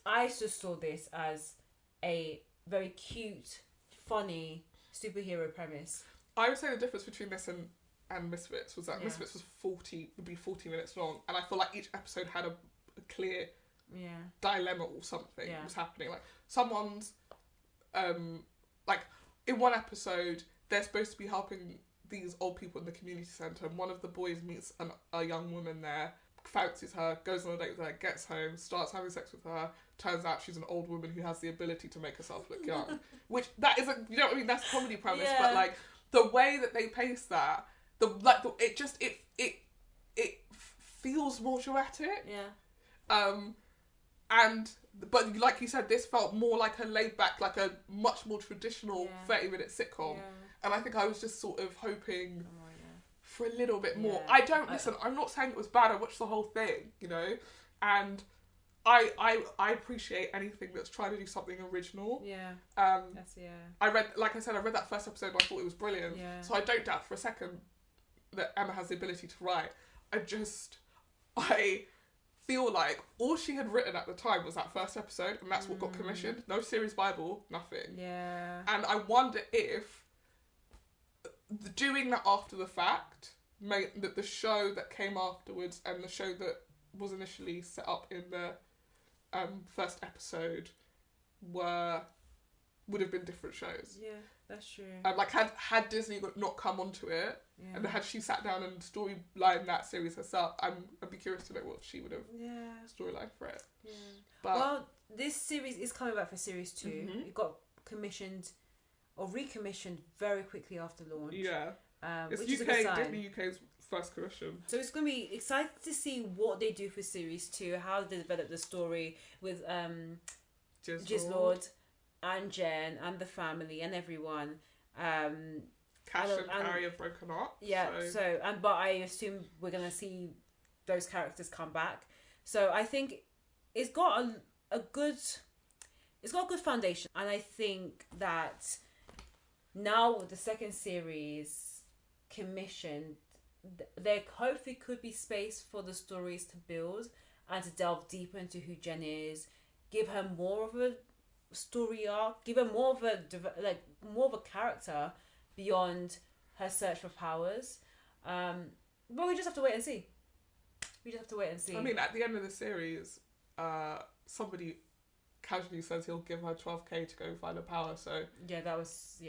I just saw this as a very cute, funny superhero premise. I would say the difference between this and Misfits was that Misfits was 40 minutes long, and I feel like each episode had a clear dilemma or something was happening. Like someone's like in one episode they're supposed to be helping these old people in the community centre, and one of the boys meets a young woman there, fancies her, goes on a date with her, gets home, starts having sex with her. Turns out she's an old woman who has the ability to make herself look young. Which that isn't, you know what I mean? That's a comedy premise, but like the way that they pace that, it feels more dramatic. Yeah. But like you said, this felt more like a laid back, like a much more traditional 30-minute sitcom. Yeah. And I think I was just sort of hoping for a little bit more. Listen, I'm not saying it was bad. I watched the whole thing, you know, and I appreciate anything that's trying to do something original. Yeah. I read that first episode and I thought it was brilliant. Yeah. So I don't doubt for a second that Emma has the ability to write. I feel like all she had written at the time was that first episode, and that's what got commissioned. No series Bible, nothing. Yeah. And I wonder if doing that after the fact meant that the show that came afterwards and the show that was initially set up in the first episode would have been different shows. Yeah, that's true. Like had Disney not come onto it, and had she sat down and storyline that series herself, I'd be curious to know what she would have storyline for it. Yeah. Well, this series is coming back for series 2. Mm-hmm. It got commissioned or recommissioned very quickly after launch. Yeah. It's which is a good sign. Disney UK's first commission. So it's going to be exciting to see what they do for series 2, how they develop the story with Jizzlord and Jen and the family and everyone. Cash and Carrie have broken up. Yeah, but I assume we're going to see those characters come back. So I think it's got a good foundation, and I think that now with the second series commissioned, there hopefully could be space for the stories to build and to delve deeper into who Jen is, give her more of a story arc, give her more of a character beyond her search for powers. But we just have to wait and see. I mean, at the end of the series, somebody casually says he'll give her $12,000 to go find a power. So yeah, that was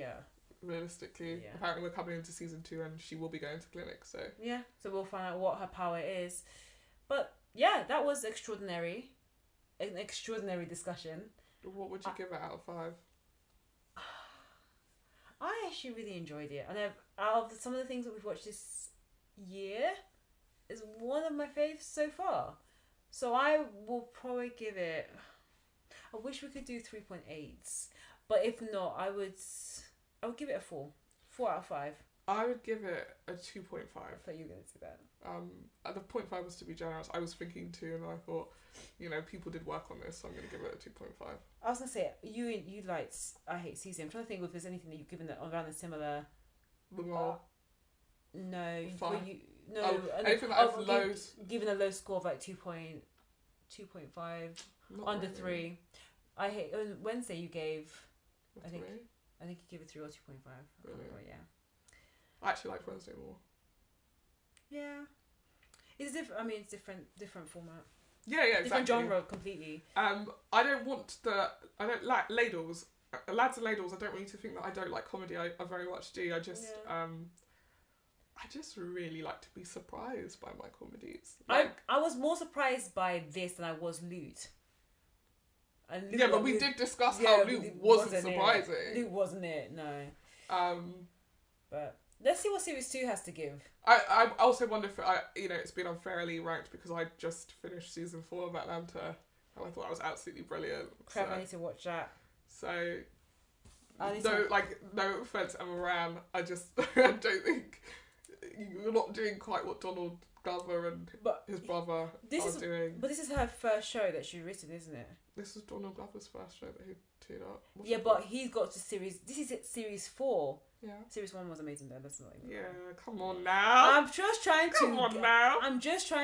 realistically. Yeah. Apparently we're coming into season 2 and she will be going to clinic, so. Yeah, so we'll find out what her power is. But yeah, that was extraordinary. An extraordinary discussion. What would you give it out of 5? I actually really enjoyed it. And out of some of the things that we've watched this year, is one of my faves so far. So I will probably give it... I wish we could do 3.8s. But if not, I would give it a 4. 4 out of 5. I would give it a 2.5. I thought you were going to say that. The 0.5 was to be generous. I was thinking 2 and I thought, people did work on this, so I'm going to give it a 2.5. I was going to say, you liked I Hate Season. I'm trying to think if there's anything that you've given that around a similar... No. Anything that I've given a low score of like 2.5, under really. 3. I hate on Wednesday you gave I think you gave it 3 or 2.5. Really? Yeah. I actually like Wednesday more. Yeah. It's different. I mean, it's different format. Yeah, exactly. Different genre completely. I don't like ladles. Lads and ladles. I don't want you to think that I don't like comedy. I very much do. I just really like to be surprised by my comedies. I was more surprised by this than I was Loot. And Loot, but we did discuss how Loot wasn't surprising. Loot wasn't it? No. But let's see what series 2 has to give. I also wonder if it's been unfairly ranked because I just finished season 4 of Atlanta and I thought that was absolutely brilliant. Crap, I need to watch that. So no offense, Emma Moran. I just I don't think you're not doing quite what Donald Glover and his brother are doing. But this is her first show that she's written, isn't it? This is Donald Glover's first show that he teared up. But he's got to series. This is series 4. Yeah. Series 1 was amazing though. That's not even. Yeah, come on now. I'm just trying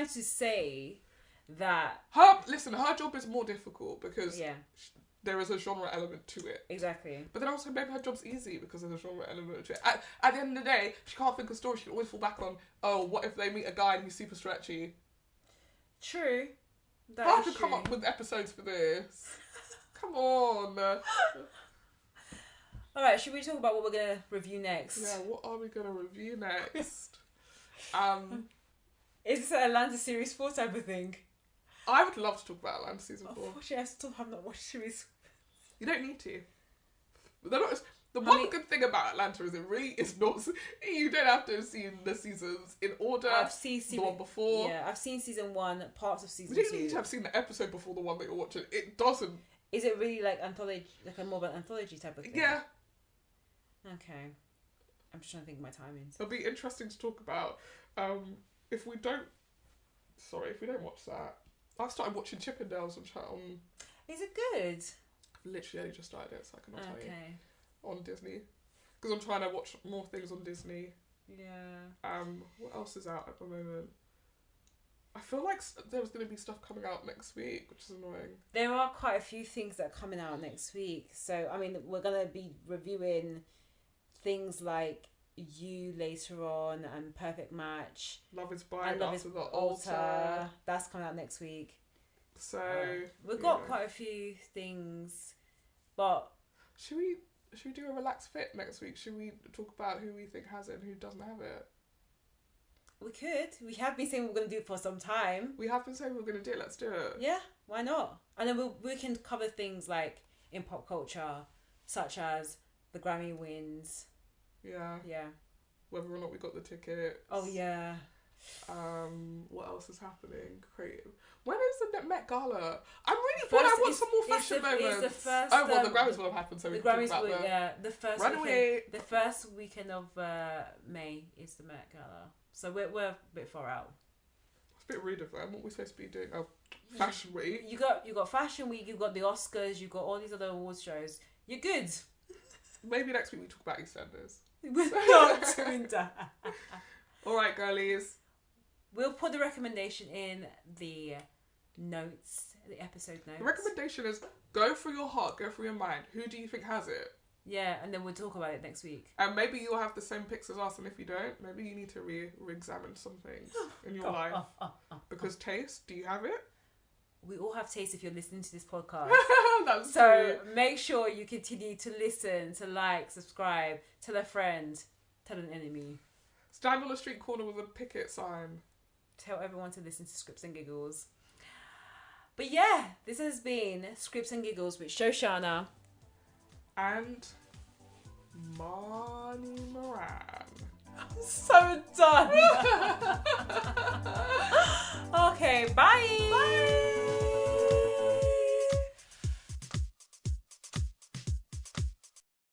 to say that her job is more difficult because there is a genre element to it. Exactly. But then also maybe her job's easy because there's a genre element to it. At the end of the day, she can't think of stories. She can always fall back on, what if they meet a guy and he's super stretchy? True. I have to come up with episodes for this. Come on. Alright, should we talk about what we're going to review next? Yeah, what are we going to review next? Is this an Atlanta Series 4 type of thing? I would love to talk about Atlanta Season 4. Unfortunately, I still have not watched Series. You don't need to. One good thing about Atlanta is it really is not... You don't have to have seen the seasons in order. I've seen the one before. Yeah, I've seen season 1, parts of season 2. You don't need to have seen the episode before the one that you're watching. It doesn't... Is it really like anthology, like a more of an anthology type of thing? Yeah. Okay. I'm just trying to think of my timings. It'll be interesting to talk about. If we don't watch that. I've started watching Chippendales on... Is it good? I've literally only just started it, so I cannot tell you. Okay. On Disney. Because I'm trying to watch more things on Disney. Yeah. What else is out at the moment? I feel like there's going to be stuff coming out next week, which is annoying. There are quite a few things that are coming out next week. So, I mean, we're going to be reviewing things like You later on and Perfect Match. Love is Blind after the altar. That's coming out next week. So... we've got quite a few things. But... Should we do a relaxed fit next week? Should we talk about who we think has it and who doesn't have it? We could. We have been saying we're going to do it for some time. We have been saying we're going to do it. Let's do it. Yeah, why not? And then we can cover things like in pop culture, such as the Grammy wins. Yeah. Yeah. Whether or not we got the tickets. Oh, yeah. What else is happening? Creative. When is the Met Gala? I'm really bored. I want some more fashion moments. It's the first. The Grammys will have happened, so we can talk about that. Yeah, the first. Runaway. The first weekend of May is the Met Gala, so we're a bit far out. It's a bit rude of them. What we're supposed to be doing? Fashion Week. You got Fashion Week. You got the Oscars. You got all these other awards shows. You're good. Maybe next week we talk about EastEnders. We're not doing that. All right, girlies. We'll put the recommendation in the notes, the episode notes. The recommendation is go for your heart, go for your mind. Who do you think has it? Yeah, and then we'll talk about it next week. And maybe you'll have the same picks as us, and if you don't, maybe you need to re-examine some things in your life. Because taste, do you have it? we all have taste if you're listening to this podcast. That's so true. make sure you continue to listen, to like, subscribe, tell a friend, tell an enemy. Stand on a street corner with a picket sign. Tell everyone to listen to Scripts and Giggles. But yeah, this has been Scripts and Giggles with Shoshanna and Marnie Moran. I'm so done.